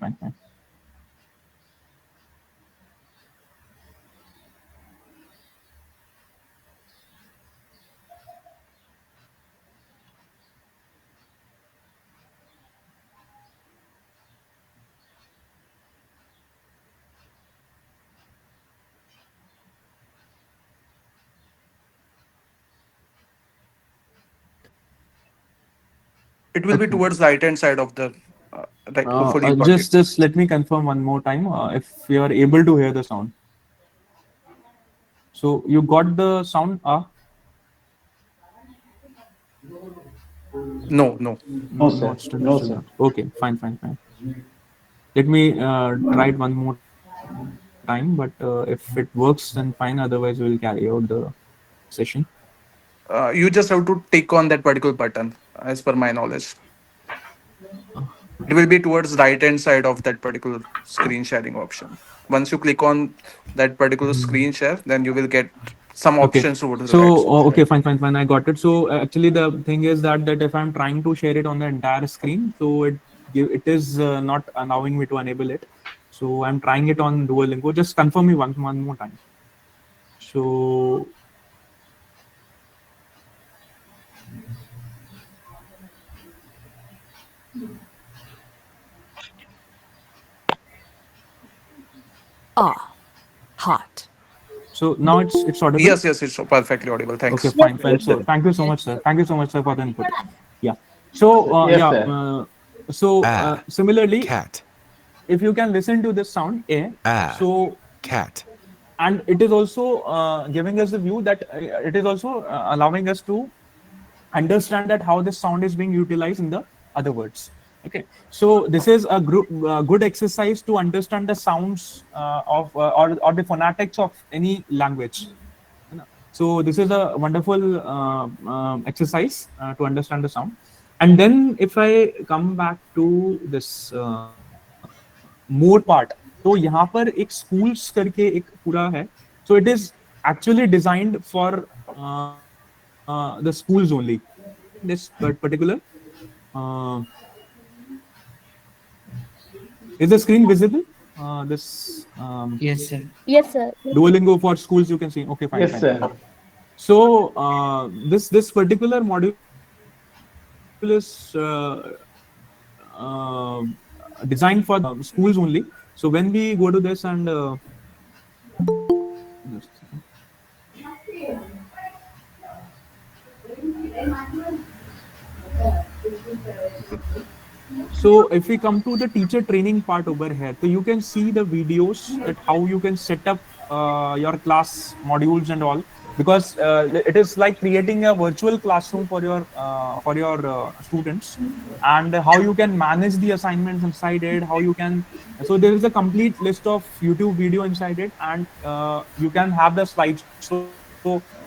It will be towards the right hand side of the right. Hopefully you got it. Just let me confirm one more time if you are able to hear the sound. So you got the sound? No. No, sir. still No, not. sir. Okay, fine. Let me try it one more time, but if it works, then fine. Otherwise, we will carry out the session. You just have to tick on that particular button, as per my knowledge. It will be towards right hand side of that particular screen sharing option. Once you click on that particular screen share, then you will get some Okay. options over the So right. okay, fine. I got it. So actually, the thing is that if I'm trying to share it on the entire screen, so it is not allowing me to enable it. So I'm trying it on Duolingo. Just confirm me one more time. So Ah, hot. So now it's audible. Yes, yes, it's perfectly audible. Thanks. Okay, fine, fine. Yes, So sir. thank you so much, sir. Thank you so much, sir, for the input. Yeah. So Yes, yeah. sir. Similarly, Cat. if you can listen to this sound a, so Cat. and it is also giving us the view that it is also allowing us to understand that how this sound is being utilized in the other words. Okay, so this is a good exercise to understand the sounds or the phonetics of any language. So this is a wonderful exercise to understand the sound. And then if I come back to this more part, तो यहाँ पर एक schools करके एक पूरा है. So it is actually designed for the schools only. This particular is the screen visible? This Yes, sir. Yes, sir. Duolingo for schools, you can see. Okay, fine. Yes, fine. sir. So this particular module is designed for schools only. So when we go to this and so if we come to the teacher training part over here, so you can see the videos that how you can set up your class modules and all, because it is like creating a virtual classroom for your students, and how you can manage the assignments inside it, how you can. So there is a complete list of YouTube video inside it, and you can have the slides. So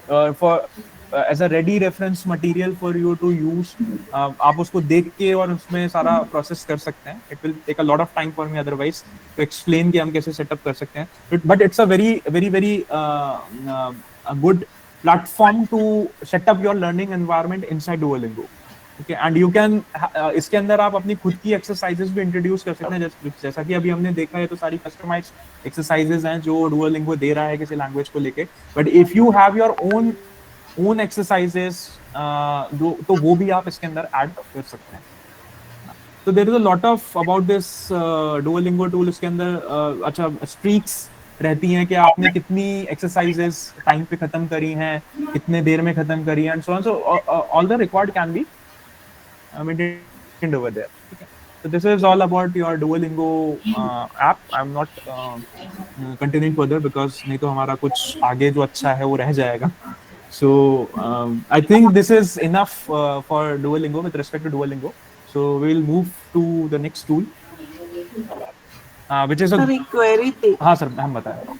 for as a ready reference material for you to use, आप उसको देख के और उसमें सारा process कर सकते हैं. It will take a lot of time for me otherwise to explain कि हम कैसे सेटअप कर सकते हैं. But it's a very a good platform to set up your learning environment inside Duolingo. Okay, and you can इसके अंदर आप अपनी खुद की एक्सरसाइजेस भी इंट्रोड्यूस कर सकते हैं, जैसा कि अभी हमने देखा है. तो सारी कस्टमाइज्ड एक्सरसाइजेस हैं जो Duolingo दे रहा है किसी लैंग्वेज को लेके. But if you have your own exercises, तो वो भी आप इसके अंदर ऐड कर सकते हैं. तो there is a lot of about this Duolingo tool. इसके अंदर अच्छा स्ट्रीक्स रहती हैं कि आपने कितनी एक्सरसाइजेस टाइम पे खत्म करी हैं, कितने देर में खत्म करी हैं, and so on. So all the record can be maintained over there. Okay. So this is all about your Duolingo app. I'm not continuing further because नहीं तो हमारा कुछ आगे जो अच्छा है वो रह जाएगा. So I think this is enough for Duolingo with respect to Duolingo. So we'll move to the next tool, which is a. Sir एक क्वेरी थी. हाँ सर, हम बताएं.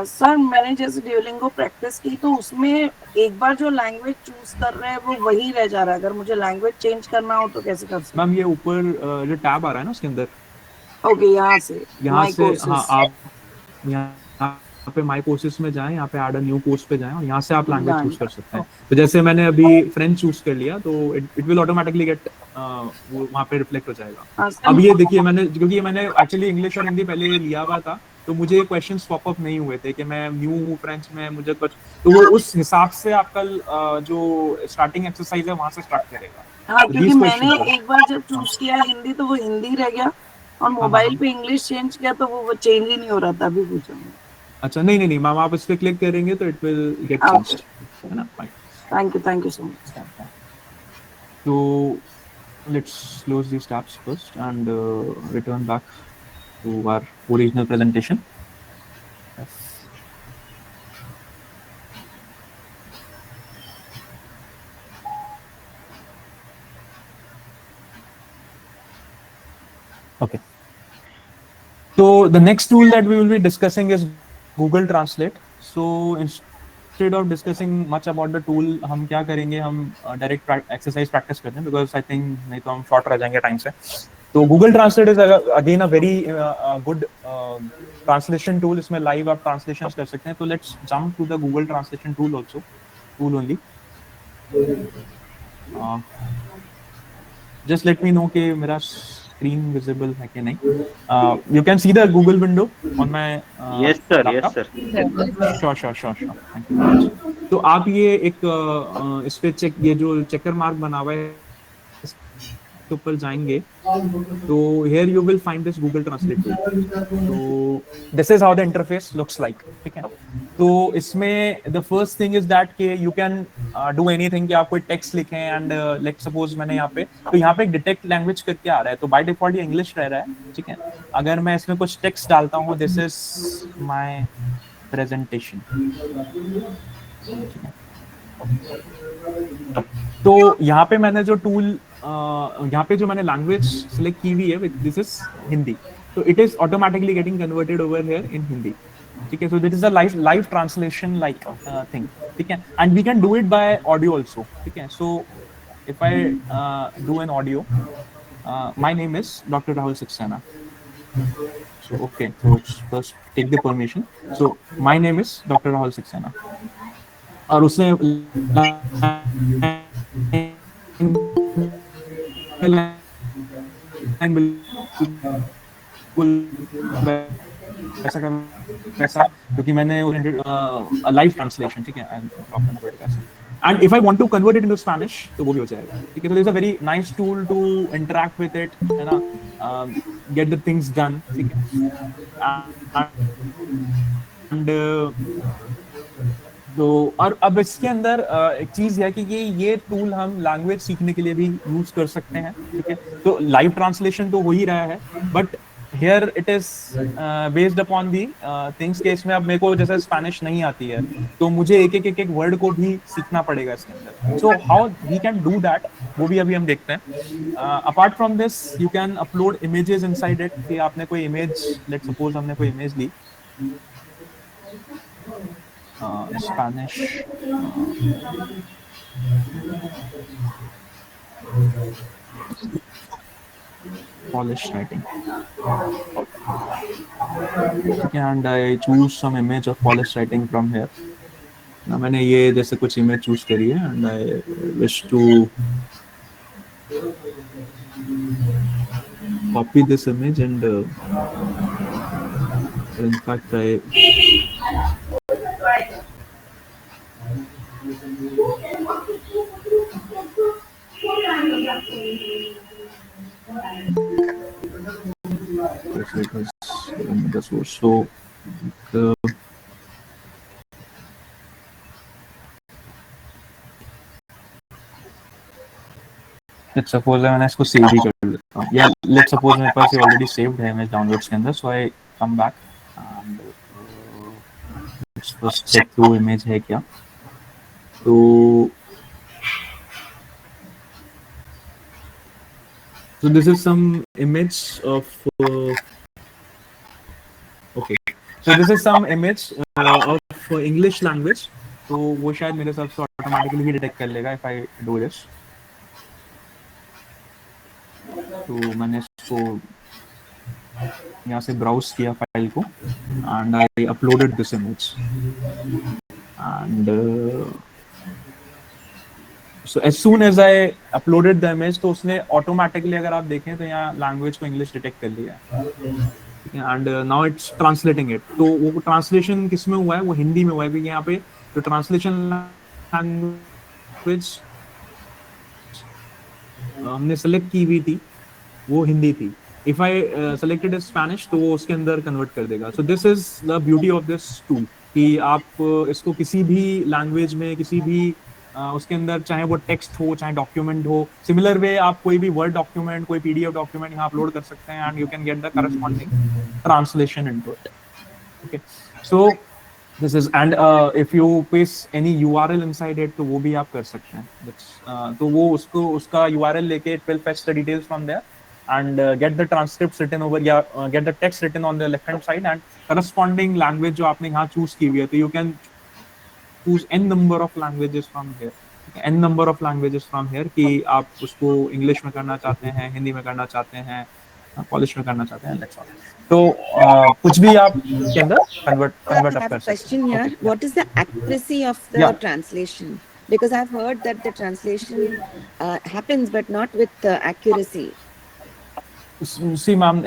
सर मैंने जैसे ड्यूलिंगो प्रैक्टिस की तो उसमें एक बार जो लैंग्वेज चूज कर रहे हैं वो वही रह जा रहा है. अगर मुझे लैंग्वेज चेंज करना हो तो कैसे कर सकते मैम ये ऊपर जो टैब आ रहा है ना उसके अंदर. ओके, यहाँ से हाँ आप यहाँ पे माई कोर्सेज में जाएं, यहाँ पे ऐड अ न्यू कोर्स पे जाएं और यहाँ से आप लैंग्वेज चूज कर सकते हैं. तो जैसे मैंने अभी फ्रेंच चूज कर लिया तो इट विल ऑटोमेटिकली गेट वो वहाँ पे रिफ्लेक्ट हो जाएगा. अब ये देखिए मैंने, क्योंकि मैंने एक्चुअली इंग्लिश और हिंदी पहले लिया हुआ था, तो मुझे क्वेश्चंस पॉप अप नहीं हुए थे कि मैं न्यू हूँ फ्रेंच में, मुझे कुछ. तो वो उस हिसाब से आपका जो स्टार्टिंग एक्सरसाइज है वहाँ से स्टार्ट करेगा. हाँ, क्योंकि मैंने एक बार जब चूज किया हिंदी तो वो हिंदी रह गया, और मोबाइल पे इंग्लिश चेंज किया तो वो चेंज ही नहीं हो रहा था. अभी पूछूंगा. अच्छा नहीं मैम, आप इस पे क्लिक करेंगे तो इट विल गेट चेंज्ड, है ना. Thank you so much. So let's close these tabs first and return back to our original presentation. Okay. So the next tool that we will be discussing is Google Translate. So instead of discussing much about the tool, हम क्या करेंगे, हम direct exercise practice करते हैं, because I think नहीं तो हम short रह जाएंगे time से. तो Google Translate is again a very good translation tool. इसमें live आप translations कर सकते हैं. तो let's jump to the Google Translation tool only. Just let me know कि मेरा screen visible है कि नहीं. You can see the Google window on my Yes sir. laptop? Yes sir. Sure. Thank you very much. तो आप ये एक इस पे ये जो चेकर मार्क बना हुआ है के ऊपर जाएंगे तो here you will find this Google Translate tool. तो this is how the interface looks like. ठीक है, तो इसमें the first thing is that कि you can do anything कि आप कोई text लिखें and let's suppose मैंने यहाँ पे तो यहाँ पे एक detect language करके आ रहा है, तो by default ये English रह रहा है. ठीक है, अगर मैं इसमें कुछ text डालता हूँ, this is my presentation. तो यहाँ पे मैंने जो टूल यहाँ पे जो मैंने लैंग्वेज सिलेक्ट की हुई है, दिस इज हिंदी, तो it is automatically getting converted over here in Hindi. ठीक है, so this is a live translation like thing. ठीक है, and we can do it by audio also. ठीक है, so if I do an audio, my name is doctor Rahul Saxena. So okay, so first take the permission. So my name is Dr. Rahul Saxena. और उसने ऐसा क्योंकि मैंने live translation. ठीक है, and if I want to convert it into Spanish तो वो भी हो जाएगा. ठीक है, तो it's a very nice tool to interact with it, है ना, गेट द थिंग्स डन. ठीक है, एंड तो और अब इसके अंदर एक चीज है कि ये टूल हम लैंग्वेज सीखने के लिए भी यूज कर सकते हैं. ठीक है, तो लाइव ट्रांसलेशन तो हो ही रहा है, but here it is based upon the things के इसमें अब मेरे को जैसे स्पेनिश नहीं आती है तो मुझे एक वर्ड को भी सीखना पड़ेगा इसके अंदर. So how we can do that, वो भी अभी हम देखते हैं. Apart from this you can upload images inside it. कि आपने कोई इमेज, लेट्स सपोज हमने कोई इमेज ली Spanish, polish writing, and I choose some image of polish writing from here. Now मैंने ये जैसे कुछ इमेज चूज करी है and I wish to copy this image and in fact I the source. So let's suppose मैंने इसको save भी कर लेता हूँ. या let's suppose मेरे पास ये ऑलरेडी सेव्ड है इमेज डाउनलोड्स के अंदर. so I come back and let's first check वो इमेज है क्या. So this is some image of okay. So this is some image of English language. तो वो शायद मेरे हिसाब से ऑटोमेटिकली ही डिटेक्ट कर लेगा if I do this. तो मैंने इसको यहाँ से ब्राउज किया फाइल को and I uploaded this image and so as soon as I uploaded the image तो उसने ऑटोमेटिकली, अगर आप देखें तो यहाँ लैंग्वेज को इंग्लिश डिटेक्ट कर लिया and now it's translating it. तो वो ट्रांसलेशन किस में हुआ है, वो हिंदी में हुआ है. क्योंकि यहाँ पे जो ट्रांसलेशन लैंग्वेज हमने सेलेक्ट की हुई थी वो हिंदी थी. इफ आई सेलेक्टेड स्पेनिश तो वो उसके अंदर कन्वर्ट कर देगा. सो this is the beauty of this tool कि आप इसको किसी भी लैंग्वेज में, किसी भी उसके अंदर, चाहे वो टेक्स्ट हो चाहे डॉक्यूमेंट हो, सिमिलर वे आप कोई भी वर्ड डॉक्यूमेंट, कोई पीडीएफ डॉक्यूमेंट यहाँ अपलोड कर सकते हैं and you can get the corresponding translation into it. Okay, so this is and if you paste any URL inside it तो वो भी आप कर सकते हैं. तो वो उसका यूआरएल लेके it will fetch the details from there and get the transcripts written over, get the text written on the left hand side and corresponding language जो आपने यहाँ choose की हुई है. तो you can choose n number of languages from here, n number of languages from here कि आप उसको इंग्लिश में करना चाहते हैं, हिंदी में करना चाहते हैं, पॉलिश में करना चाहते हैं, that's all. तो कुछ भी आप के अंदर convert up कर सकते हैं. Question here, what is the accuracy of the translation? Because I've heard that the translation happens but not with accuracy. See ma'am,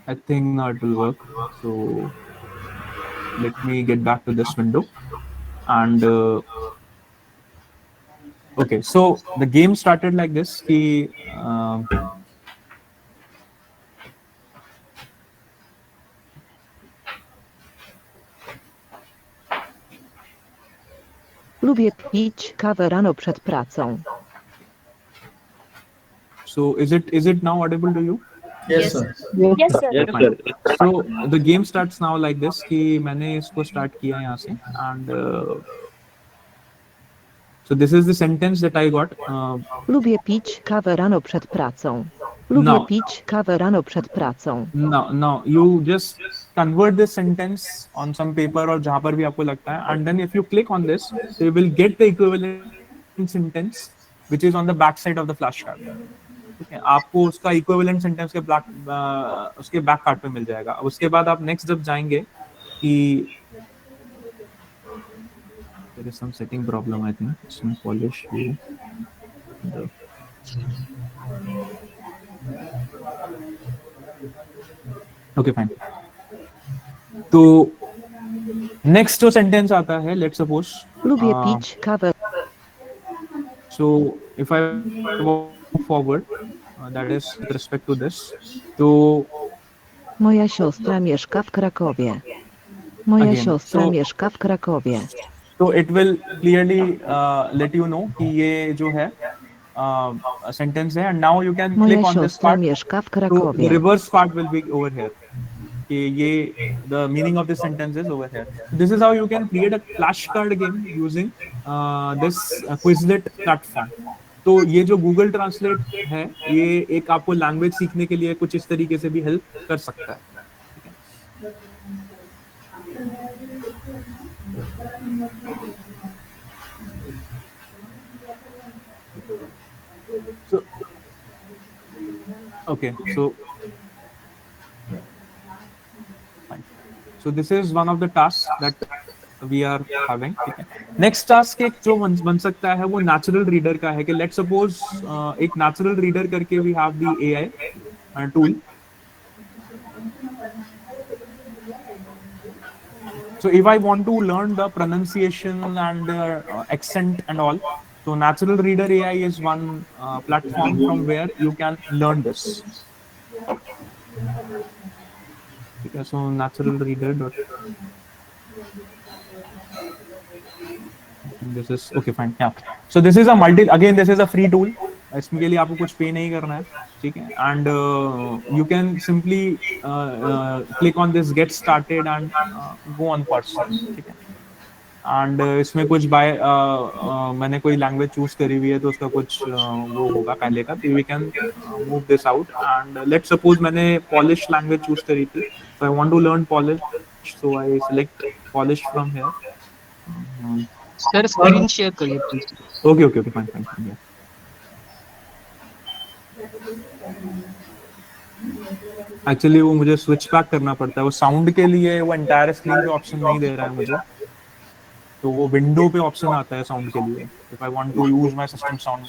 I think it will work. So let me get back to this window. And okay, so the game started like this. Lubię pić kawę rano przed pracą. So is it now audible to you? Yes, sir. Yes, sir. So the game starts now like this कि मैंने इसको start किया यहाँ से and so this is the sentence that I got. Lubię pić kawę rano przed pracą. Lubię No. pić kawę rano przed pracą. No, you just convert this sentence on some paper or जहाँ पर भी आपको लगता है, and then if you click on this, so you will get the equivalent sentence which is on the back side of the flashcard. ठीक है, आपको उसका इक्विवेलेंट सेंटेंस के उसके बैक कार्ड पे मिल जाएगा. उसके बाद आप नेक्स्ट जब जाएंगे कि there is some setting problem, I think. It's in Polish view. Okay, fine. तो नेक्स्ट जो सेंटेंस आता है, let's suppose Lubię pić kawę. so if I move forward, that is with respect to this, so Moja siostra mieszka w Krakowie. Moja Again, siostra so- mieszka w Krakowie. so it will clearly let you know कि ये जो है sentence है, and now you can Moja click on this siostra part. mieszka w So the Krakowie. reverse part will be over here. कि ये the meaning of this sentence is over here. This is how you can create a flashcard game using this Quizlet platform. तो ये जो Google Translate है, ये एक आपको language सीखने के लिए कुछ इस तरीके से भी हेल्प कर सकता है. So, okay, so fine. So this is one of the tasks that we are having. Next task एक जो बन सकता है वो natural reader का है कि let's suppose एक natural reader करके we have the AI tool. So if I want to learn the pronunciation and the accent and all, so Natural Reader AI is one platform from where you can learn this. Okay, so Natural Reader. This is okay, fine. Yeah. So this is a again this is a free tool. इसके लिए आपको कुछ पे नहीं करना है, ठीक है, and you can simply click on this get started and go on person, ठीक है, and इसमें कुछ मैंने कोई लैंग्वेज चूज करी हुई है तो उसका कुछ वो होगा पहले का, तो we can move this out and let's suppose मैंने Polish लैंग्वेज चूज करी थी, so I want to learn Polish, so I select Polish from here. Sir screen share करिए please. Okay, fine, yeah. Actually वो मुझे switch back करना पड़ता है, वो साउंड के लिए वो एंटायर स्क्रीन पे ऑप्शन नहीं दे रहा है मुझे, तो वो विंडो पे ऑप्शन आता है साउंड के लिए, if I want to use my system sound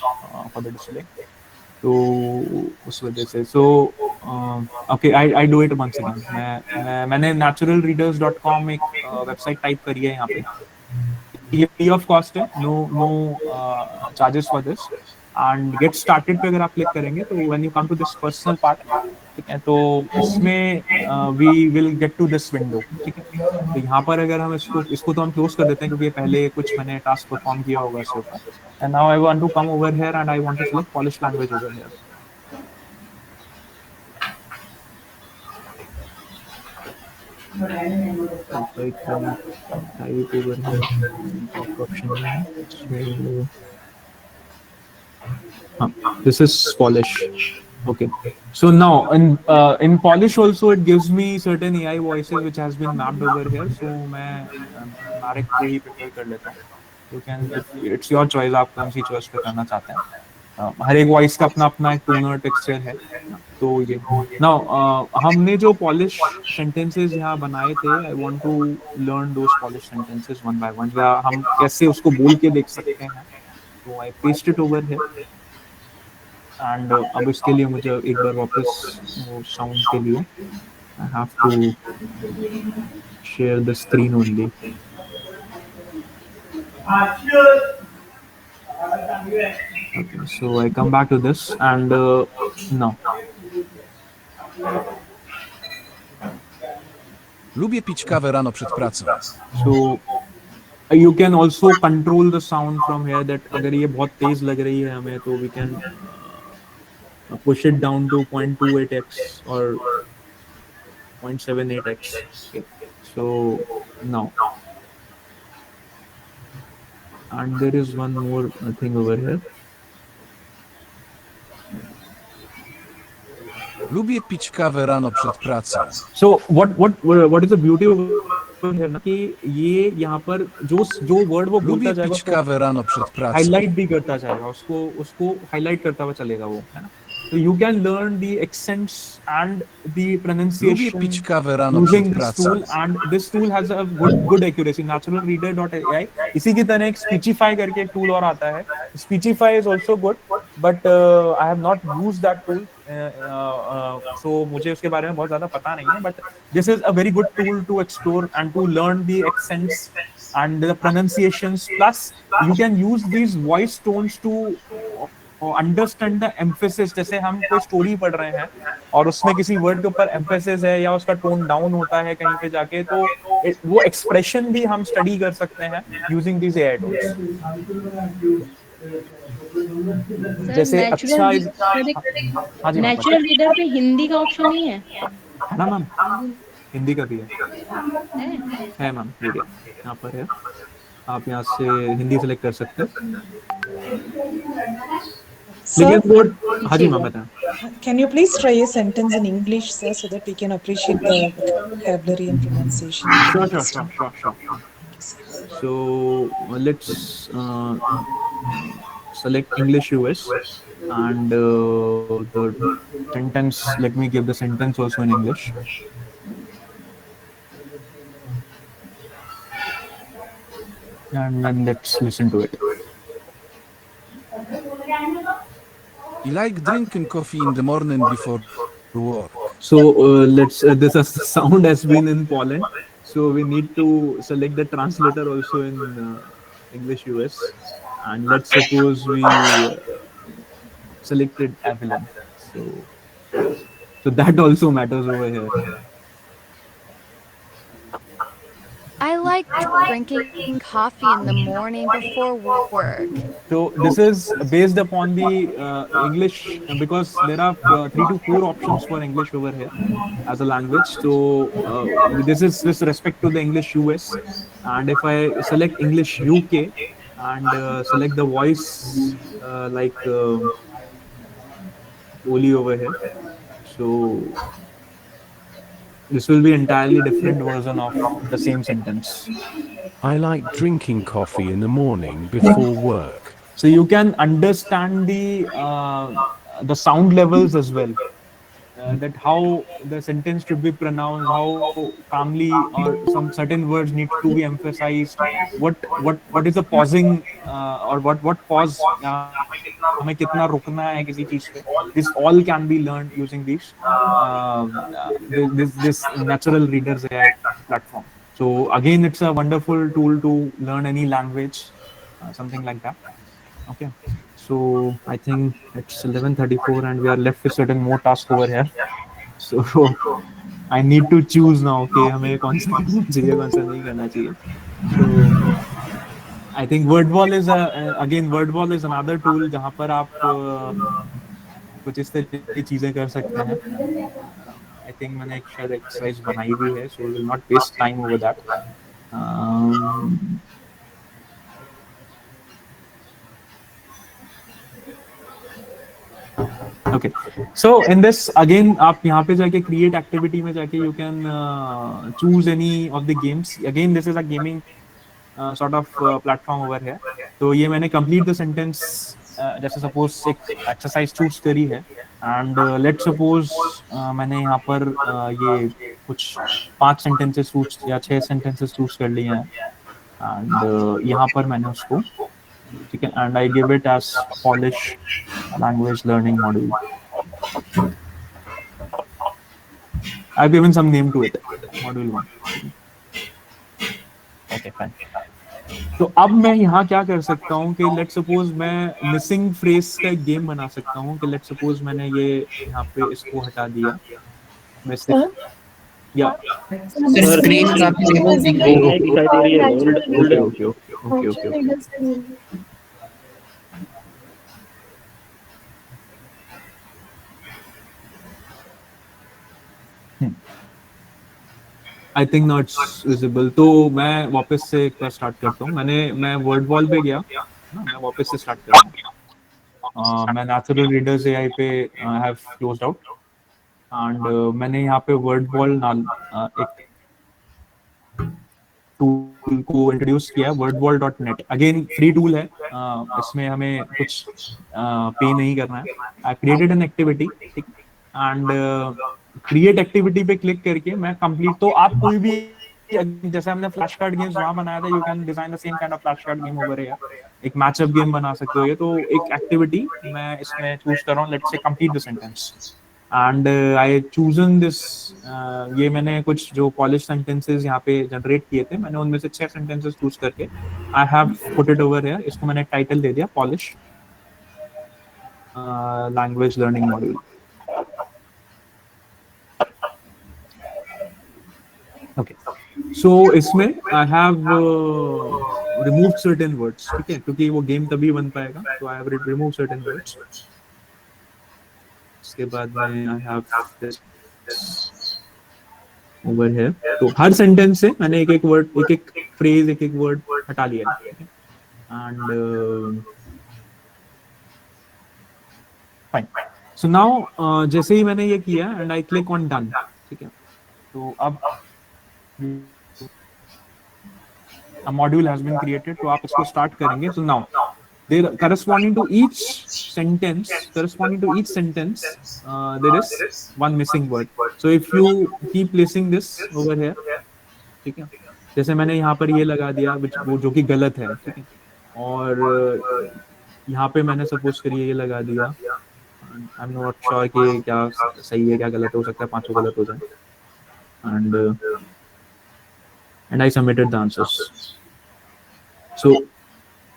for the display, तो उस वजह से. So okay, I do it once again. मैंने naturalreaders.com एक वेबसाइट टाइप करी है यहाँ पे, ये फ्री ऑफ कॉस्ट है, no charges for this, and get started पे अगर आप क्लिक करेंगे तो when you come to this personal part, ठीक है, तो इसमें we will get to this window, ठीक है. तो यहाँ पर अगर हम इसको तो हम क्लोज कर देते हैं क्योंकि पहले कुछ मैंने टास्क परफॉर्म किया होगा इसके ऊपर, and now I want to come over here and I want to select Polish language over here. This is Polish. Okay. So now in Polish also it gives me certain AI voices which has been mapped over here. So मैं Marek को ही prefer कर लेता हूँ. You can, it's your choice, आप कौन सी choice पे करना चाहते हैं. हर एक वॉइस का अपना अपना एक टोन और टेक्सचर है. तो ये now हमने जो Polish sentences यहाँ बनाए थे, I want to learn those Polish sentences one by one. या हम कैसे उसको बोल के देख सकते हैं. तो I paste it over here. And अब इसके लिए मुझे एक बार वापस वो साउंड के लिए I have to share the screen only. Okay, so I come back to this and now. Lubię pić kawę rano przed pracą. So you can also control the sound from here, that अगर ये बहुत तेज लग रही है हमें तो we can push it down to 0.28x or 0.78x. Okay. So now, and there is one more thing over here. Lubię pić kawę rano przed pracą. So what is the beauty of है ना कि ये यहाँ पर जो word वो बोलता Lubię जाएगा pić kawę rano przed pracą. Highlight भी करता जाएगा, उसको हाईलाइट करता हुआ चलेगा वो, है ना. So you can learn the accents and the Lubię pronunciation pić kawę rano using przed this pracą. tool, and this tool has a good accuracy. naturalreader.ai इसी की तरह एक Speechify करके एक tool और आता है. Speechify is also good, but I have not used that tool, so मुझे उसके बारे में बहुत ज़्यादा पता नहीं है. But this is a very good tool to explore and to learn the accents and the pronunciations. Plus, you can use these voice tones to understand the emphasis. जैसे हम कोई स्टोरी पढ़ रहे हैं और उसमें किसी वर्ड के ऊपर एम्फेसिस है या उसका टोन डाउन होता है कहीं पे जाके, तो वो एक्सप्रेशन भी हम स्टडी कर सकते हैं यूजिंग दिस एआई टूल्स. जैसे अच्छा हाँ जी नेचुरल रीडर पे हिंदी का ऑप्शन नहीं है ना मैम, हिंदी का भी है मैम. देखिए यहाँ पर है, आप यहाँ से हिंदी सेलेक्ट कर सकते हैं. लेकिन वो हाँ जी मैम बताएं. Can you please try a sentence in English, sir, so that we can appreciate the vocabulary and pronunciation? Sure. So let's select English US, and the sentence. Let me give the sentence also in English. And then let's listen to it. I like drinking coffee in the morning before work. So let's. This sound has been in Poland, so we need to select the translator also in English US, and let's suppose we selected Avalon. So that also matters over here. I like drinking coffee in the morning before work. So this is based upon the English, because there are 3 to 4 options for English over here as a language. So this is with respect to the English US, and if I select English UK and select the voice like Oli over here, so this will be entirely different version of the same sentence. I like drinking coffee in the morning before work. So you can understand the sound levels as well, that how the sentence should be pronounced, how calmly or some certain words need to be emphasized, what is the pausing or what pause हमें कितना रुकना है किसी चीज पे. This all can be learned using this natural readers AI platform. So again, it's a wonderful tool to learn any language, something like that. Okay, so I think it's 11:34 and we are left with certain more tasks over here. So I need to choose now कि हमें कौन सा करना चाहिए कौन सा नहीं करना चाहिए. So I think WordWall is another tool जहाँ पर आप कुछ इस तरह की चीजें कर सकते हैं. I think मैंने एक शायद एक्सरसाइज बनाई भी है, so we will not waste time over that. Okay, so in this again आप यहाँ पे जाके create activity में जाके you can choose any of the games. Again this is a gaming sort of platform over here. तो ये मैंने complete the sentence जैसे suppose एक exercise choose करी है, and let's suppose मैंने यहाँ पर ये कुछ 5 sentences choose या 6 sentences choose कर लिए हैं, and यहाँ पर मैंने उसको ठीक है, and I give it as Polish language learning module. I've given some name to it, module 1. Okay, fine. तो अब मैं यहाँ क्या कर सकता हूँ कि लेट्स सपोज मैं मिसिंग फ्रेज का एक गेम बना सकता हूँ कि लेट्स सपोज मैंने ये यहाँ पे इसको हटा दिया या स्क्रीन काफी स्मूथ दिख रही है, दिखाई दे रही है. Okay. I think not visible. तो मैं वापस से एक बार स्टार्ट करता हूँ. मैं वर्ड वॉल पे गया, मैं वापस से स्टार्ट कर रहा हूँ. मैं नेचुरल रीडर्स एआई पे हैव क्लोज्ड आउट, एंड मैंने यहाँ पे वर्ड वॉल एक टूल को इंट्रोड्यूस किया, wordwall.net। अगेन फ्री टूल है, इसमें हमें कुछ पे नहीं करना है। आई क्रिएटेड एन एक्टिविटी, ठीक, एंड क्रिएट एक्टिविटी पे क्लिक करके मैं कंप्लीट, तो आप कोई भी जैसे हमने फ्लैश कार्ड गेम्स वहां बनाया था, you can design the same kind of flash card game over here. एक मैचअप गेम बना सकते हो ये। तो एक एक्टिविटी मैं इसमें चूज कर रहा हूँ, let's say complete the sentence, and I chosen this. ये मैंने कुछ जो पॉलिश सेंटेंसेस यहाँ पे जनरेट किए थे, मैंने उनमें से 6 सेंटेंसेस चूज करके I have put it over here. इसको मैंने टाइटल दे दिया Polish language learning module. Okay, so इसमें I have removed certain words, ठीक है, क्योंकि वो गेम तभी बन पाएगा। तो I have removed certain words. उसके बाद में I have this over here. तो हर सेंटेंस से मैंने एक एक वर्ड, एक एक फ्रेज, एक एक वर्ड हटा लिया, एंड फाइन। सो नाउ जैसे ही मैंने ये किया and I click on done, ठीक है, तो अब a module has been created, तो आप इसको स्टार्ट करेंगे। So now there corresponding to each sentence there is one missing word। So if you keep placing this over here, ठीक है, जैसे मैंने यहाँ पर ये लगा दिया वो जो कि गलत है, ठीक है, और यहाँ पे मैंने सपोज करिए ये लगा दिया। आई एम नॉट श्योर कि क्या सही है क्या गलत हो सकता है, 5 गलत हो जाए, and I submitted the answers। So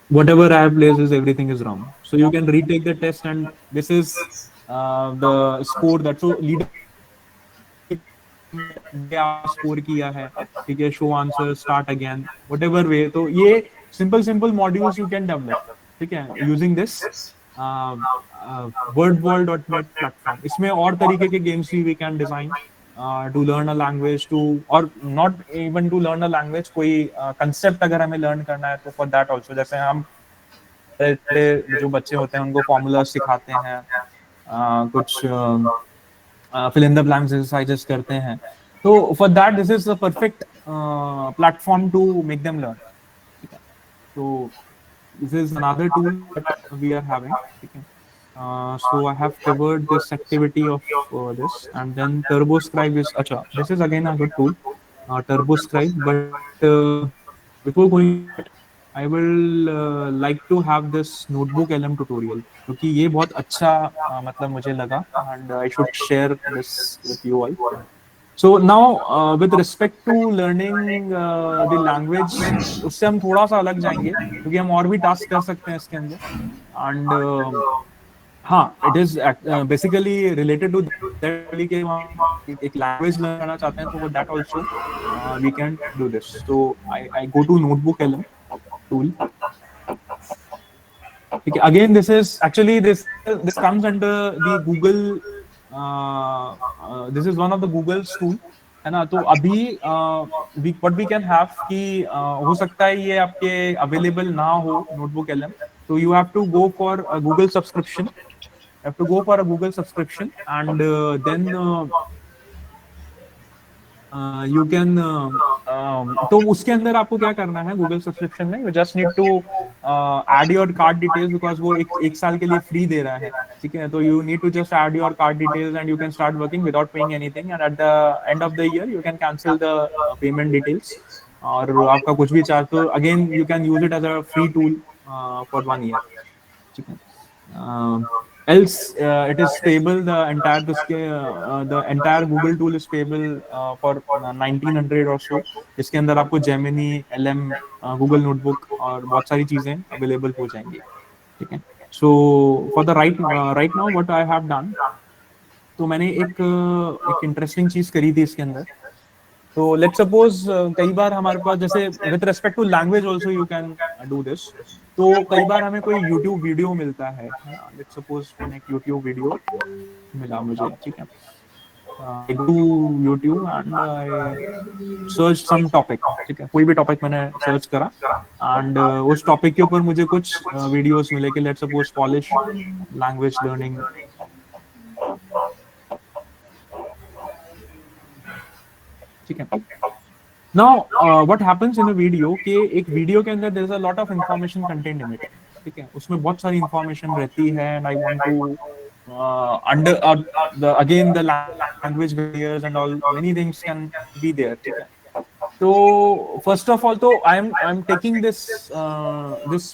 whatever I have placed is everything is wrong। So you can retake the test, and this is the score that so leader क्या स्कोर किया है, ठीक है, show answer, start again, whatever वे। तो ये simple modules you can develop, ठीक है, using this wordwall.net platform. इसमें और तरीके के गेम्स भी we can design to learn a language, to or not even to learn a language, कोई concept अगर हमें learn करना है तो for that also, जैसे हम जो बच्चे होते हैं उनको formulas सिखाते हैं, कुछ fill in the blanks exercises करते हैं, तो for that this is the perfect platform to make them learn, ठीक है। तो this is another tool that we are having, ठीक है। So I have covered this activity of this, and then TurboScribe is this is again a good tool, TurboScribe, but before going I will like to have this notebook LM tutorial, क्योंकि ये बहुत अच्छा मतलब मुझे लगा, and I should share this with you all। So now with respect to learning the language, उससे हम थोड़ा सा अलग जाएंगे, क्योंकि हम और भी टास्क कर सकते हैं इसके अंदर, and हाँ, it is basically related to that कि हम एक language learn करना चाहते हैं, तो for that also we can do this। So I go to Notebook LM tool, ठीक है। Again this is actually this comes under the Google, this is one of the Google's tool, है ना। तो अभी what we can have कि हो सकता है ये आपके available ना हो Notebook LM, so you have to go for a Google subscription। You have to go for a Google subscription, and then you can तो उसके अंदर आपको क्या करना है Google subscription में, you just need to add your card details, because वो एक साल के लिए फ्री दे रहा है, ठीक है। तो you need to just add your card details and you can start working without paying anything, and at the end of the year you can cancel the payment details, और आपका कुछ भी चार्ज, तो again you can use it as a free tool for 1 year, ठीक है। Else it is stable, the entire Google tool is stable for 1900 or so। इसके अंदर आपको Gemini, LM, Google Notebook और बहुत सारी चीजें अवेलेबल हो जाएंगी, ठीक है। So for the right now what I have done, तो मैंने एक इंटरेस्टिंग चीज करी थी इसके अंदर। तो लेट्स सपोज कई बार हमारे पास, जैसे with respect to language also you can do this, तो कई बार हमें कोई YouTube वीडियो मिलता है, लेट्स सपोज मैंने एक YouTube वीडियो मिला मुझे, ठीक है, I do YouTube and I search some topic, ठीक है, कोई भी टॉपिक मैंने सर्च करा, एंड उस टॉपिक के ऊपर मुझे कुछ वीडियोस मिले कि let's suppose polish language learning, ठीक है। Now what happens in a video कि एक वीडियो के अंदर there is a lot of information contained in it, ठीक है, उसमें बहुत सारी information रहती है and I want to again the language barriers and all many things can be there, ठीक है. So first of all, तो I'm taking this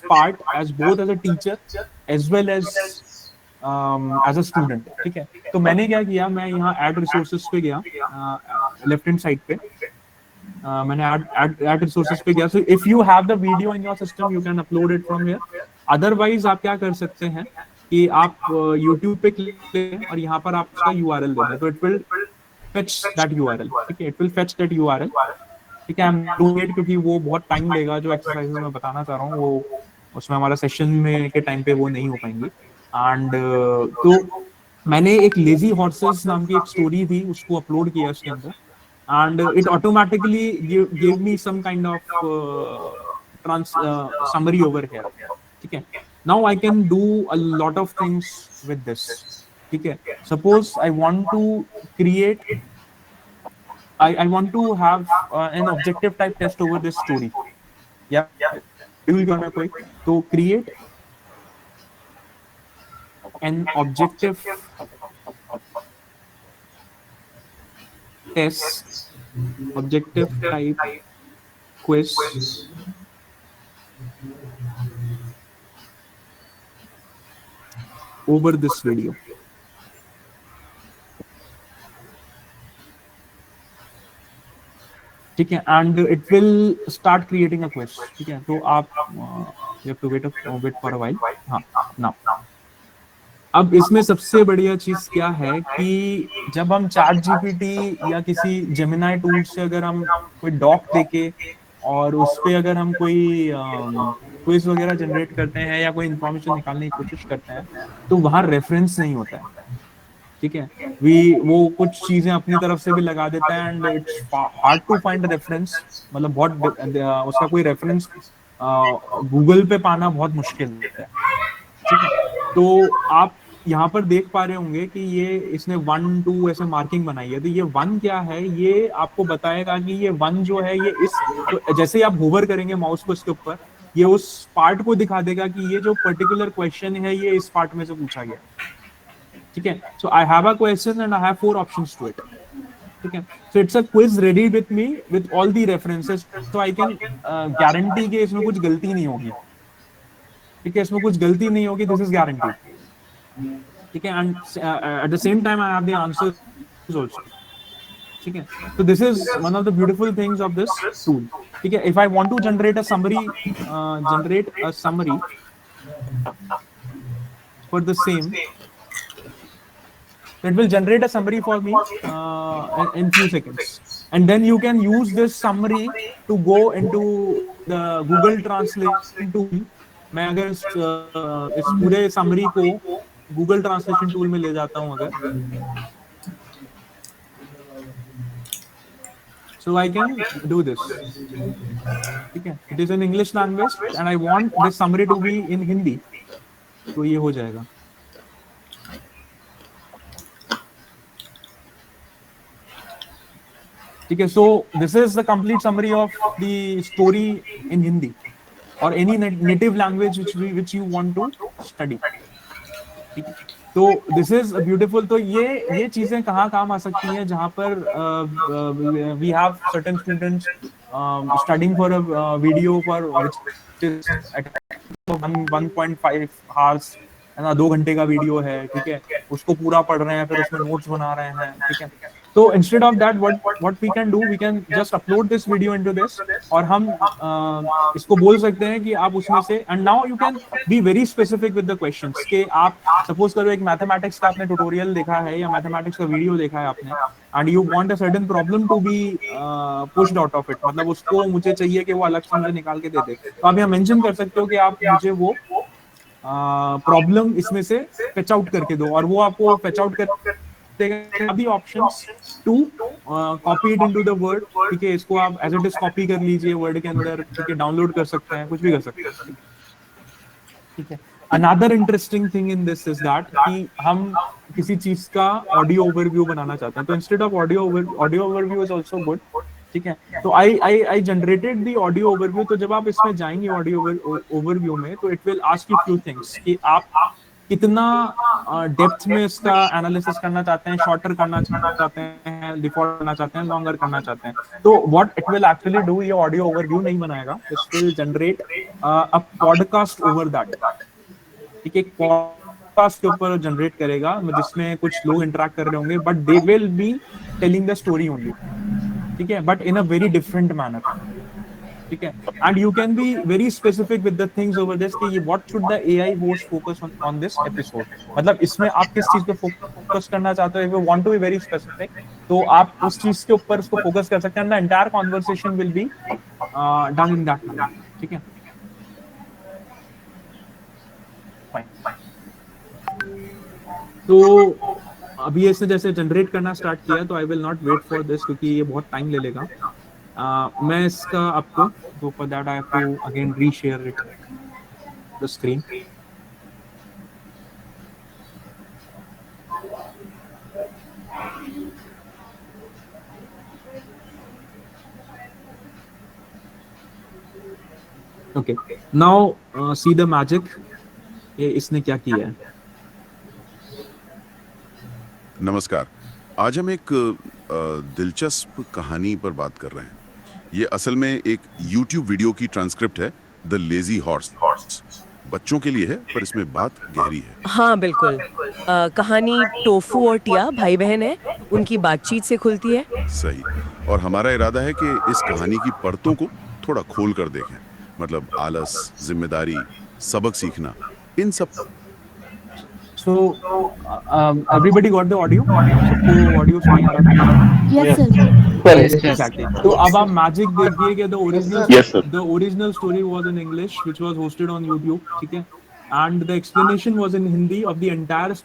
part as both as a teacher as well as a student, ठीक है. तो मैंने क्या किया, मैं यहाँ add resources पे गया, लेफ्ट हैंड साइड पे मैंने add resources पे गया. So if you have the video in your system you can upload it from here. Otherwise आप क्या कर सकते हैं कि आप YouTube पे क्लिक करें और यहाँ पर आप उसका URL दे दें, तो it will fetch that URL, ठीक है, it will fetch that URL, ठीक है. I'm doing it क्योंकि वो बहुत टाइम लेगा, जो एक्सरसाइज मैं बताना चाह रहा हूँ वो उसमें हमारा सेशन में के टाइम पे वो नहीं हो पाएंगी. एंड तो मैंने एक लेजी हॉर्सेस नाम की एक स्टोरी थी उसको अपलोड किया उसके अंदर, and it automatically gave me some kind of summary over here, ठीक है. Now I can do a lot of things with this, ठीक है. Suppose I want to create, I want to have an objective type test over this story. Yeah, do you got my point? So create an objective test, objective type quiz over this video. ठीक है, and it will start creating a quiz, ठीक है. तो आप you have to wait for a while. हाँ, now अब इसमें सबसे बढ़िया चीज क्या है कि जब हम चैट जीपीटी या किसी जेमिनाई टूल से अगर हम कोई डॉक देके और उस पे अगर हम कोई क्विज वगैरह जनरेट करते हैं या कोई इंफॉर्मेशन निकालने की कोशिश करते हैं तो वहाँ रेफरेंस नहीं होता है, ठीक है. वो कुछ चीजें अपनी तरफ से भी लगा देता है and it's hard to find reference, मतलब बहुत उसका कोई रेफरेंस गूगल पे पाना बहुत मुश्किल है, ठीक है. तो आप यहाँ पर देख पा रहे होंगे कि ये इसने 1 2 ऐसे मार्किंग बनाई है, तो ये 1 क्या है, ये आपको बताएगा कि ये 1 जो है ये इस, तो जैसे ही आप होवर करेंगे माउस को इसके ऊपर ये उस पार्ट को दिखा देगा कि ये जो पर्टिकुलर क्वेश्चन है ये इस पार्ट में से पूछा गया, ठीक है. So I have a question and I have 4 options to it, ठीक है. So it's a quiz ready with me with all the references, so I can guarantee कि इसमें कुछ गलती नहीं होगी, ठीक है, इसमें कुछ गलती नहीं होगी, दिस इज गारंटी, ठीक है. And at the same time I have the answers also, ठीक है. so this is one of the beautiful things of this tool, ठीक है. if I want to generate a summary for the same, it will generate a summary for me in few seconds, and then you can use this summary to go into the Google Translation tool. मैं अगर इस पूरे summary को Google translation tool में ले जाता हूँ अगर, so I can do this, ठीक है. it is in English language and I want this summary to be in Hindi, तो ये हो जाएगा, ठीक है. so this is the complete summary of the story in Hindi or any native language which you want to study, ठीक है. तो this is beautiful. तो ये चीजें कहाँ काम आ सकती हैं, जहाँ पर we have certain students studying for a video for 1.5 hours, है ना, 2 घंटे का वीडियो है, ठीक है, उसको पूरा पढ़ रहे हैं, फिर उसमें नोट्स बना रहे हैं, ठीक है. तो instead of that what we can do, we can just upload this video into this, और हम इसको बोल सकते हैं कि आप उसमें से, and now you can be very specific with the questions कि आप सपोज करो एक मैथमेटिक्स का आपने ट्यूटोरियल देखा है या मैथमेटिक्स का वीडियो देखा है आपने, and you want a certain problem to be pushed out of it, मतलब उसको मुझे चाहिए कि वो अलग से मुझे निकाल के दे दे, तो आप यहाँ मेंशन कर सकते हो कि आप मुझे वो प्रॉब्लम इसमें से फेच आउट करके दो, और वो आपको फेच आउट कर अभी options to copy it into the word, ठीक है. इसको आप एज इट इज कॉपी कर लीजिए वर्ड के अंदर, ठीक है, डाउनलोड कर सकते हैं, कुछ भी कर सकते हैं, ठीक है. Another interesting thing in this is that कि हम किसी चीज का ऑडियो ओवरव्यू बनाना चाहते हैं, तो instead of audio overview is also good, ठीक है। तो I generated the audio overview. तो जब आप इसमें जाएंगे ऑडियो ओवरव्यू में, तो it will ask you few things कि आप कितना डेप्थ में इसका एनालिसिस करना चाहते हैं, शॉर्टर करना चाहते हैं, डिफॉल्ट करना चाहते हैं, लॉन्गर करना चाहते हैं। तो what it will actually do, ये ऑडियो ओवरव्यू नहीं बनाएगा, it will generate a podcast over that. ठीक है, पॉडकास्ट के ऊपर जनरेट करेगा जिसमें कुछ लोग इंटरेक्ट कर रहे होंगे, but they will be telling the story only. ठीक है, but in a very different manner. ठीक है, and you can be very specific with the things over this कि what should the AI host focus on this episode. मतलब इसमें आप किस चीज पे फोकस करना चाहते हो, if you want to be very specific, तो आप उस चीज के ऊपर उसको फोकस कर सकते हैं। The entire conversation will be done in that manner. ठीक है, तो अभी इसने जैसे जनरेट करना स्टार्ट किया, तो I will not wait for this क्योंकि ये बहुत टाइम ले लेगा। मैं इसका आपको, तो for that I have to again reshare it the screen. Okay, now see the magic. ये इसने क्या किया है। नमस्कार, आज हम एक दिलचस्प कहानी पर बात कर रहे हैं। ये असल में एक YouTube वीडियो की ट्रांसक्रिप्ट है, द लेजी हॉर्स। बच्चों के लिए है, पर इसमें बात गहरी है। हाँ बिल्कुल, कहानी टोफू और टिया भाई बहन है, उनकी बातचीत से खुलती है। सही, और हमारा इरादा है कि इस कहानी की परतों को थोड़ा खोल कर देखें। मतलब आलस, जिम्मेदारी, सबक सीखना, इन सब। So, everybody got the audio? सबको ऑडियो सुनाई आ रहा था? Yes, sir. Exactly. तो अब आप मैजिक देखिए कि the original story was in English, which was hosted on YouTube. ठीक है, and the explanation was in Hindi of the entire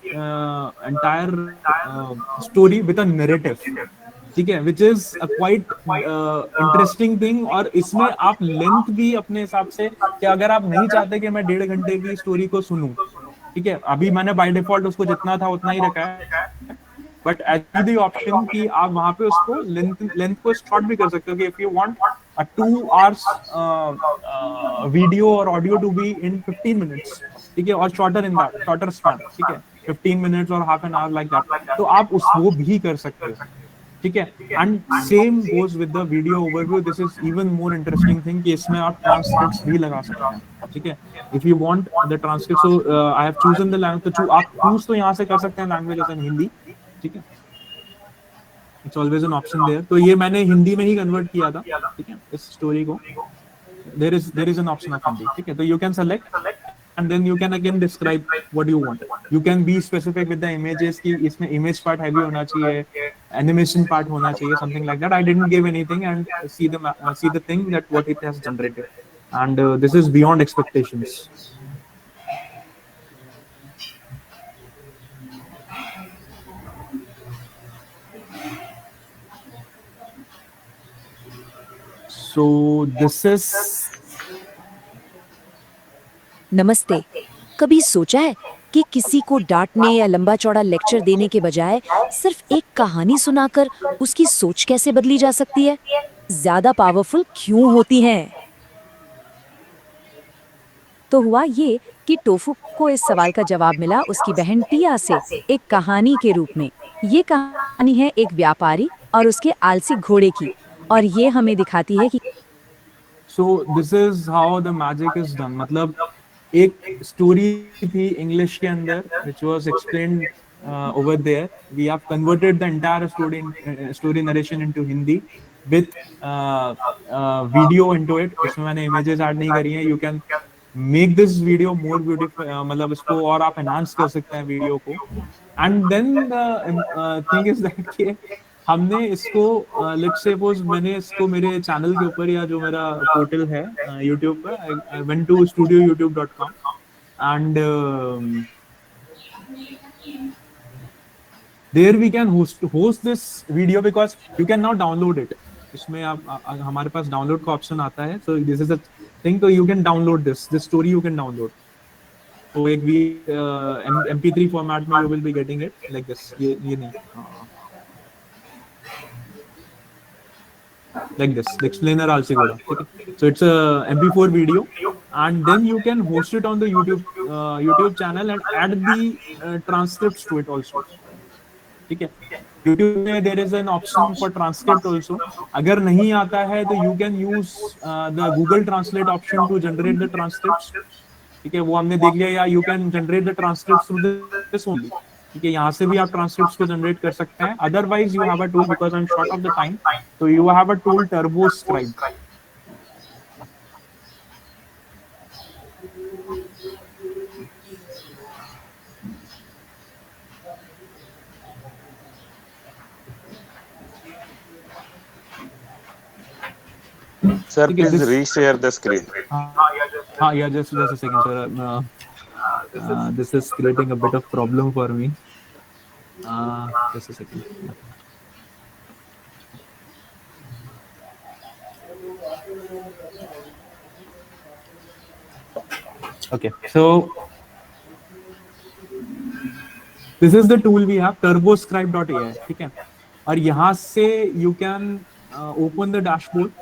story with a narrative. ठीक है, which is a quite interesting thing। और इसमें आप length भी अपने हिसाब से, कि अगर आप नहीं चाहते कि मैं 1.5 घंटे की स्टोरी को सुनूं, ठीक है, अभी मैंने बाय डिफॉल्ट उसको जितना था उतना ही रखा है, बट एज द ऑप्शन कि आप वहां पे उसको लेंथ को शॉर्ट भी कर सकते हो कि if you want a 2 hours video और audio to be in 15 minutes, ठीक है, और शॉर्टर स्पैन, ठीक है, 15 मिनट्स और half an our like that, तो आप वो भी कर सकते हो। ठीक है, and same goes with the video overview. This is even more interesting thing कि इसमें आप ट्रांसक्रिप्ट्स भी लगा सकते हैं। ठीक है, if you want the transcript, so I have chosen the language, तो आप चूज तो यहाँ से कर सकते हैं लैंग्वेज एज इन हिंदी। ठीक है, it's always an option there. तो ये मैंने हिंदी में ही कन्वर्ट किया था। ठीक है, इस स्टोरी को there is an option of Hindi. ठीक है, तो you can select and then you can again describe what you want. You can be specific with the images कि इसमें image part heavy होना चाहिए, animation part होना चाहिए, something like that. I didn't give anything and see the thing that what it has generated, and this is beyond expectations. So this is नमस्ते। कभी सोचा है कि किसी को डांटने या लंबा चौड़ा लेक्चर देने के बजाय सिर्फ एक कहानी सुनाकर उसकी सोच कैसे बदली जा सकती है? ज्यादा पावरफुल क्यों होती हैं? तो हुआ ये कि टोफू को इस सवाल का जवाब मिला उसकी बहन टिया से, एक कहानी के रूप में। ये कहानी है एक व्यापारी और उसके आलसी घोड़े की, और ये हमें दिखाती है कि So this is how the magic is done। मतलब एक स्टोरी थी इंग्लिश के अंदर which was explained over there. We have converted the entire story narration into Hindi with video into it. इसमें मैंने images ऐड नहीं करी हैं। You can make this video more beautiful, मतलब इसको और आप enhance कर सकते हैं वीडियो को। And then the thing is that कि हमने इसको लेट्स सपोज मैंने इसको मेरे चैनल के ऊपर या जो मेरा पोर्टल है YouTube पर, I went to studioyoutube.com and there we can host this video because you can now download it। इसमें आप हमारे पास डाउनलोड का ऑप्शन आता है। So this is a thing, so you can download this story, you can download। तो एक भी MP3 format में you will be getting it like this। ये नहीं like this, the explainer also goda. Okay, so it's a MP4 video, and then you can host it on the YouTube channel and add the transcripts to it also. ठीक है, YouTube में there is an option for transcript also. अगर नहीं आता है तो you can use the Google Translate option to generate the transcripts. ठीक है, वो हमने देख लिया. या you can generate the transcripts through this only. ठीक है, यहाँ से भी आप transcripts को generate कर सकते हैं. Otherwise you have a tool, because I'm short of the time, so you have a tool TurboScribe. Sir, please reshare the screen. Yeah, just a second, sir. This is creating a bit of problem for me. Just a second. Okay, so this is the tool we have, turboscribe.ai. ठीक है, और यहाँ से you can open the dashboard.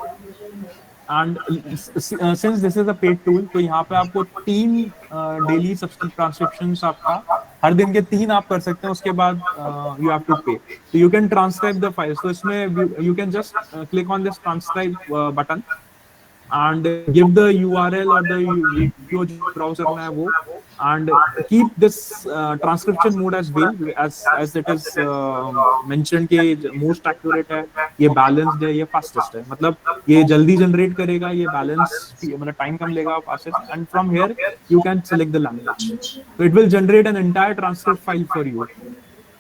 And since this is a paid tool, तो यहाँ पे आपको 3 daily transcriptions आपका हर दिन के 3 आप कर सकते हैं. उसके बाद you have to pay. So you can transcribe the files. So इसमें you can just click on this transcribe button and give the URL or the video browser में वो, and keep this transcription mode as well, as it is mentioned कि most accurate है, ये balanced है, ये fastest है. मतलब ये जल्दी generate करेगा, ये balance मतलब time कम लेगा, fastest. And from here you can select the language. So it will generate an entire transcript file for you.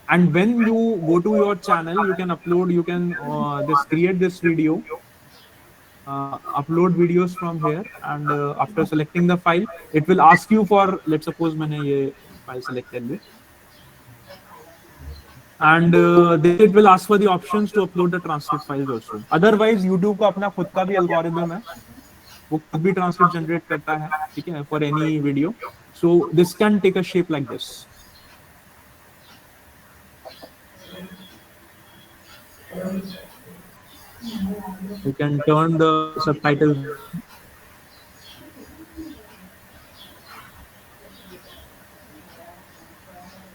And when you go to your channel, you can upload, you can create this video. Upload videos from here, and after selecting the file, it will ask you for, let's suppose मैंने ये file select कर ली, and then it will ask for the options to upload the transcript files also. Otherwise YouTube का अपना खुद का भी algorithm है, वो खुद भी transcript generate करता है, ठीक है, for any video. So this can take a shape like this. You can turn the subtitles.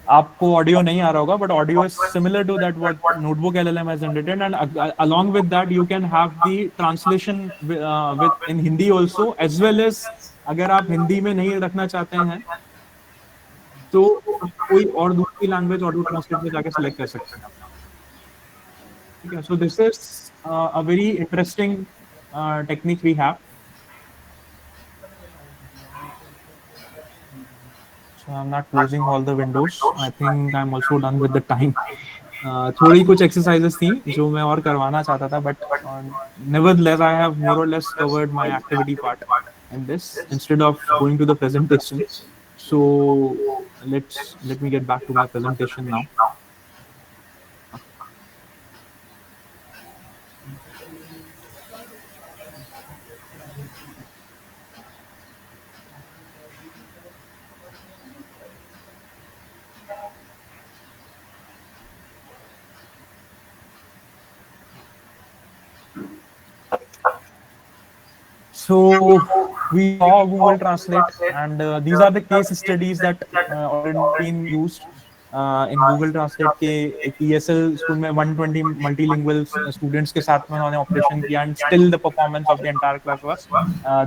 आपको ऑडियो नहीं आ रहा होगा, but audio is similar to that what Notebook LLM has generated, and along with that you can have the translation with in Hindi also, as well as अगर आप हिंदी में नहीं रखना चाहते हैं तो कोई और दूसरी लैंग्वेज ऑडियो ट्रांसलेट में जाके सिलेक्ट कर सकते हैं. ठीक है, so this is a very interesting technique we have. So I'm not closing all the windows. I think I'm also done with the time. थोड़ी कुछ exercises थी जो मैं और करवाना चाहता था, but nevertheless I have more or less covered my activity part in this instead of going to the presentation. So let me get back to my presentation now. So we saw Google Translate, and these are the case studies that already been used in Google Translate के एक ESL school में 120 multilingual students के साथ में उन्होंने operation किया, and still the performance of the entire class was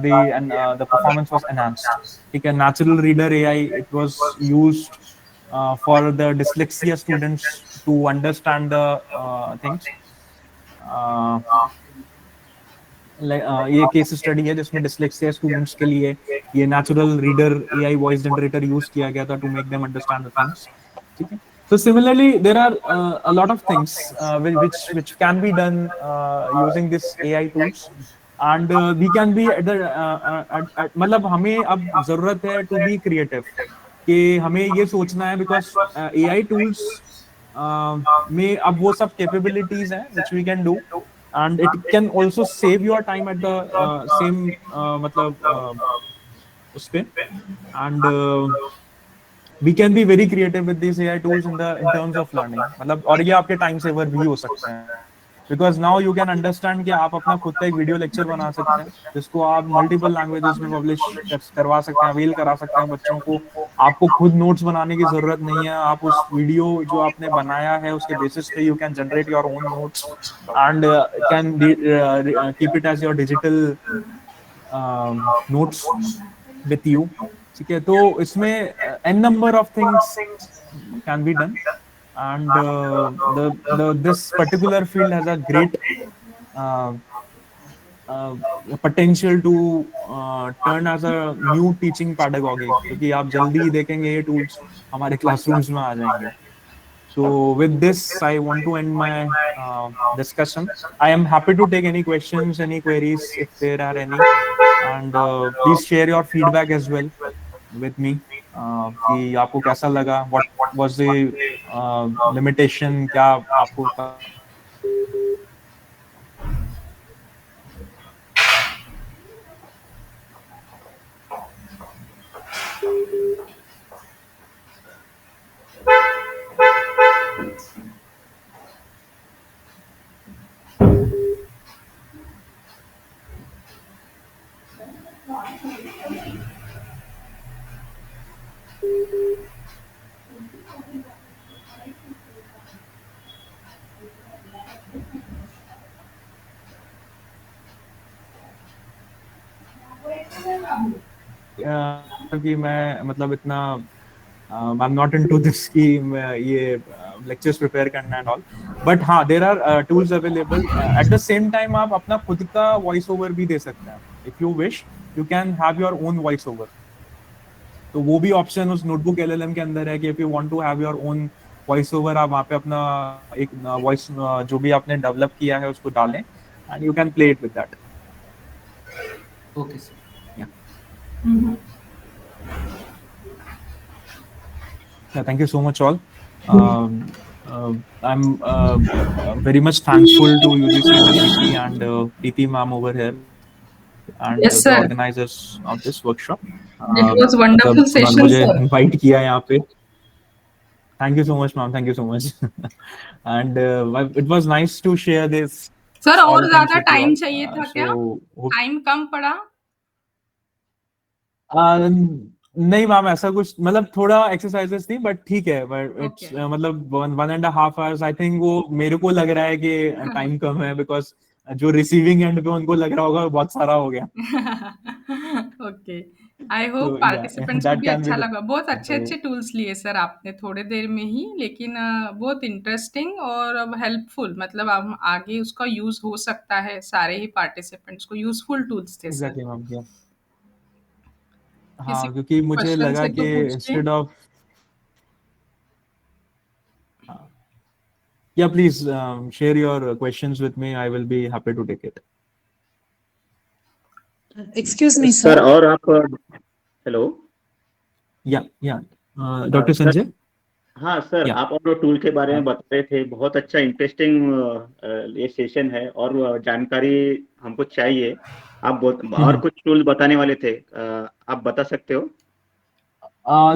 the performance was enhanced. ठीक है, natural reader AI, it was used for the dyslexia students to understand the things. ये case study है जिसमें डिस्लेक्सिया स्टूडेंट्स के लिए ये natural reader AI voice generator use किया गया था to make them understand the things. ठीक है, so similarly there are a lot of things which can be done using this AI tools, and we can be at the मतलब हमें अब जरूरत है to be creative कि हमें ये सोचना है, because AI tools में अब वो सब capabilities हैं which we can do, and it can also save your time at the same मतलब उस पे, and we can be very creative with these AI tools in terms of learning. मतलब और ये आपके time saver भी हो सकते हैं. Because now you can understand कि आप अपना खुद का एक वीडियो लेक्चर बना सकते हैं जिसको आप मल्टीपल लैंग्वेजेस में पब्लिश करवा सकते हैं, अवेल करा सकते हैं बच्चों को। आपको खुद नोट्स बनाने की जरूरत नहीं है, आप उस वीडियो जो आपने बनाया है उसके बेसिस पे you can generate your own notes and can keep it as your digital notes with you. ठीक है, तो इसमें n number of things can be done, and this particular field has a great potential to turn as a new teaching pedagogy, क्योंकि आप जल्दी ही देखेंगे ये tools हमारे classrooms में आ जाएंगे। So with this, I want to end my discussion. I am happy to take any questions, any queries if there are any, and please share your feedback as well with me. कि आपको कैसा लगा, what was the limitation, क्या आपको कि मैं मतलब इतना I am not into this कि ये लेक्चर्स प्रिपेयर करना एंड ऑल, बट हाँ there are tools available. At the same time आप अपना खुद का वॉइस ओवर भी दे सकते हैं। If you wish you can have your own voice over, तो वो भी ऑप्शन उस नोटबुक LLM के अंदर है कि if you want to have your own voice over, आप वहाँ पे अपना एक वॉइस जो भी आपने डेवलप किया है उसको डालें and you can play it with that. Okay sir. Yeah, thank you so much all. I'm very much thankful to UGC University and Preeti ma'am over here and Yes, the sir. organizers of this workshop. It was wonderful session, मुझे sir. invite किया यहाँ पे। Thank you so much ma'am, thank you so much. And it was nice to share this. Sir all और things ज्यादा with you time all. चाहिए था क्या? So time कम पड़ा? नहीं मैम ऐसा कुछ, मतलब थोड़ा एक्सरसाइजेस थी बट ठीक है, बट इट्स मतलब 1.5 hours आई थिंक। वो मेरे को लग रहा है कि टाइम कम है बिकॉज जो रिसीविंग एंड पे उनको लग रहा होगा बहुत सारा हो गया। Okay, I hope So, participants को that भी can be अच्छा the- लगा। बहुत अच्छे तो- अच्छे टूल्स लिए सर आपने थोड़े देर में ही, लेकिन बहुत इंटरेस्टिंग और हेल्पफुल, मतलब अब आगे उसका यूज हो सकता है, सारे ही पार्टिसिपेंट्स को यूजफुल टूल्स थे सर। Exactly ma'am. किसी हाँ, क्योंकि मुझे क्वेश्चन लगा है कि तो पूछिए। इंस्टेड ऑफ या please share your questions with me, I will be happy to take it. Excuse me, sir sir. और आप हेलो या डॉक्टर संजय। हाँ सर, Yeah. आप और टूल के बारे में बता रहे थे, बहुत अच्छा इंटरेस्टिंग ये सेशन है और जानकारी हमको चाहिए। आप और कुछ टूल बताने वाले थे, आप बता सकते हो?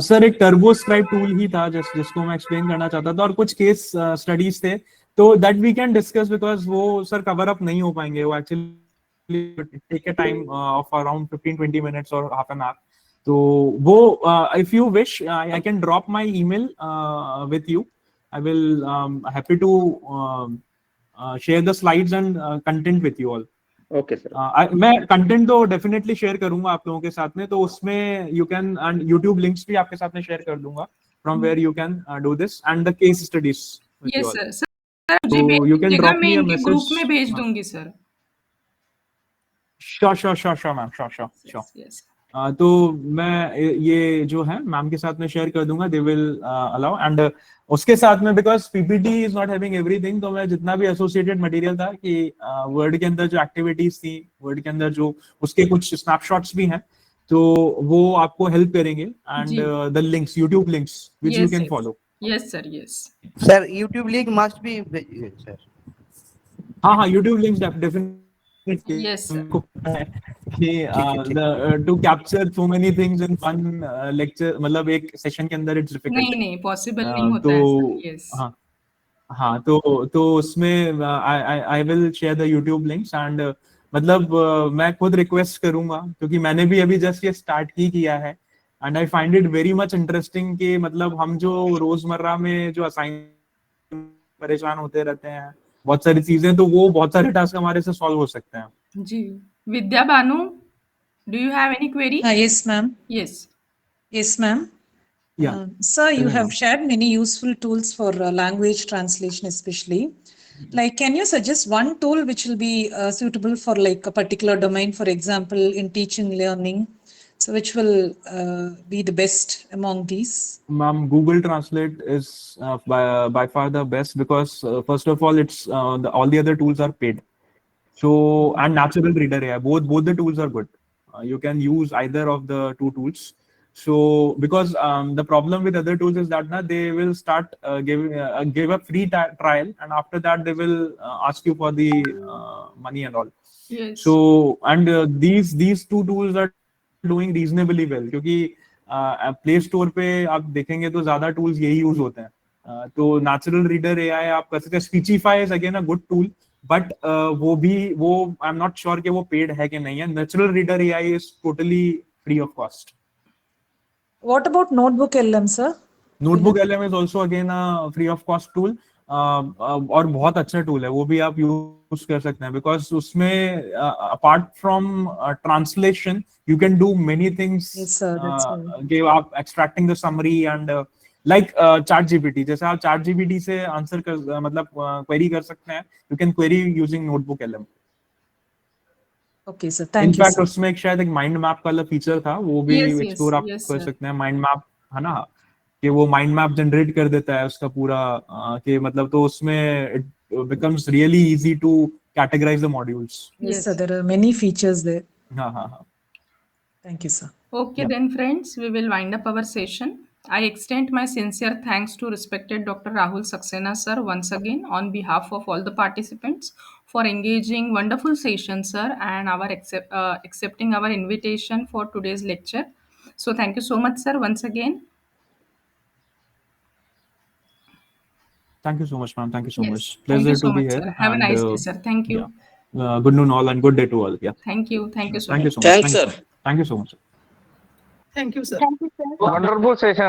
सर एक टर्बो स्क्राइब टूल ही था जिसको मैं एक्सप्लेन करना चाहता था, और कुछ केस स्टडीज थे तो that we can discuss, because वो सर कवर अप नहीं हो पाएंगे। वो actually take a time of around 15-20 minutes और हाफ एन आवर। तो वो if you wish I can drop my email with you, I will happy to share the slides and content with you all. Okay sir. मैं content तो definitely शेयर करूंगा आप लोगों के साथ में, तो उसमें you can, and YouTube links भी आपके साथ में शेयर कर दूंगा from where you can do this and the case studies. Yes sir. Sir मुझे So, भेज you can दीजिएगा, drop मैं me a इनके message. ग्रुप में भेज हाँ. दूंगी sir. Sure ma'am, sure. Yes. तो मैं ये जो है मैम के साथ में शेयर कर दूंगा, दे विल अलाउ। एंड उसके साथ में because PPT is not having everything, तो मैं जितना भी एसोसिएटेड मटेरियल था कि वर्ड के अंदर जो एक्टिविटीज थी, वर्ड के अंदर जो उसके कुछ स्नैपशॉट्स भी हैं, तो वो आपको हेल्प करेंगे। And the links, YouTube links which you can follow. Yes sir, yes sir YouTube link must be sir. हाँ, YouTube links definitely. Yes, sir. To capture so many things in one lecture, मतलब एक session के अंदर it's difficult. नहीं possible नहीं होता है तो सर। यस। हाँ, हाँ, तो उसमें I will share the YouTube links and मतलब मैं खुद रिक्वेस्ट करूंगा क्योंकि मैंने भी अभी जस्ट ये स्टार्ट ही किया है and I find it very much interesting कि मतलब हम जो रोजमर्रा में जो असाइन परेशान होते रहते हैं बहुत सारी चीजें, तो वो बहुत सारे टास्क हमारे से सॉल्व हो सकते हैं। जी, विद्या बानु, do you have any query? Yes, ma'am. Yes. Yes, ma'am. Yeah. Sir, you Tell me, have ma'am. shared many useful tools for language translation, especially. Like, can you suggest one tool which will be suitable for like a particular domain, for example, in teaching, learning? So, which will be the best among these? Ma'am, Google Translate is by far the best because first of all, it's all the other tools are paid. So and Natural Reader AI, both the tools are good. You can use either of the two tools. So because the problem with other tools is that they will start give a free trial, and after that they will ask you for the money and all. Yes. So and these two tools are doing reasonably well क्योंकि play store पे आप देखेंगे तो ज्यादा tools यही use होते हैं। तो नेचुरल रीडर एआई आप कर सकते हैं। Speechify is again a good tool but वो आई एम नॉट श्योर कि वो पेड है कि नहीं है। Natural reader AI is totally free of cost. What about Notebook LM, sir? Notebook LM is also again a free of cost tool और बहुत अच्छा टूल है, वो भी आप यूज कर सकते हैं बिकॉज उसमें apart from translation you can do many things. Yes, sir. That's right. Give आप extracting the summary and like chat GPT, जैसे आप चैट जीपीटी से आंसर कर मतलब क्वेरी कर सकते हैं, you can query using notebook LM. Okay, sir. Thank you, in fact sir. उसमें एक शायद एक माइंड मैप वाला फीचर था, वो भी Yes, yes, एक्सप्लोर आप yes, कर sir. सकते हैं। माइंड मैप है ना कि वो माइंड मैप जनरेट कर देता है उसका पूरा कि मतलब, तो उसमें it becomes really easy to categorize the modules. Yes, sir. There are many features there. हाँ हाँ हाँ। Thank you, sir. Okay, Yeah. then friends, we will wind up our session. I extend my sincere thanks to respected Dr. Rahul Saxena sir once again on behalf of all the participants for engaging wonderful session, sir, and our accepting our invitation for today's lecture. So thank you so much, sir, once again. Thank you so much, ma'am. Thank you so Yes, much. thank you Pleasure so to be much, here. sir. Have a And nice day, sir. Thank you. yeah, good noon all and good day to all. Yeah. Thank you. Thank you so Thank you much. so much. Thanks, sir. Thank you so much. Thank you, sir. Thank you, sir. Wonderful session.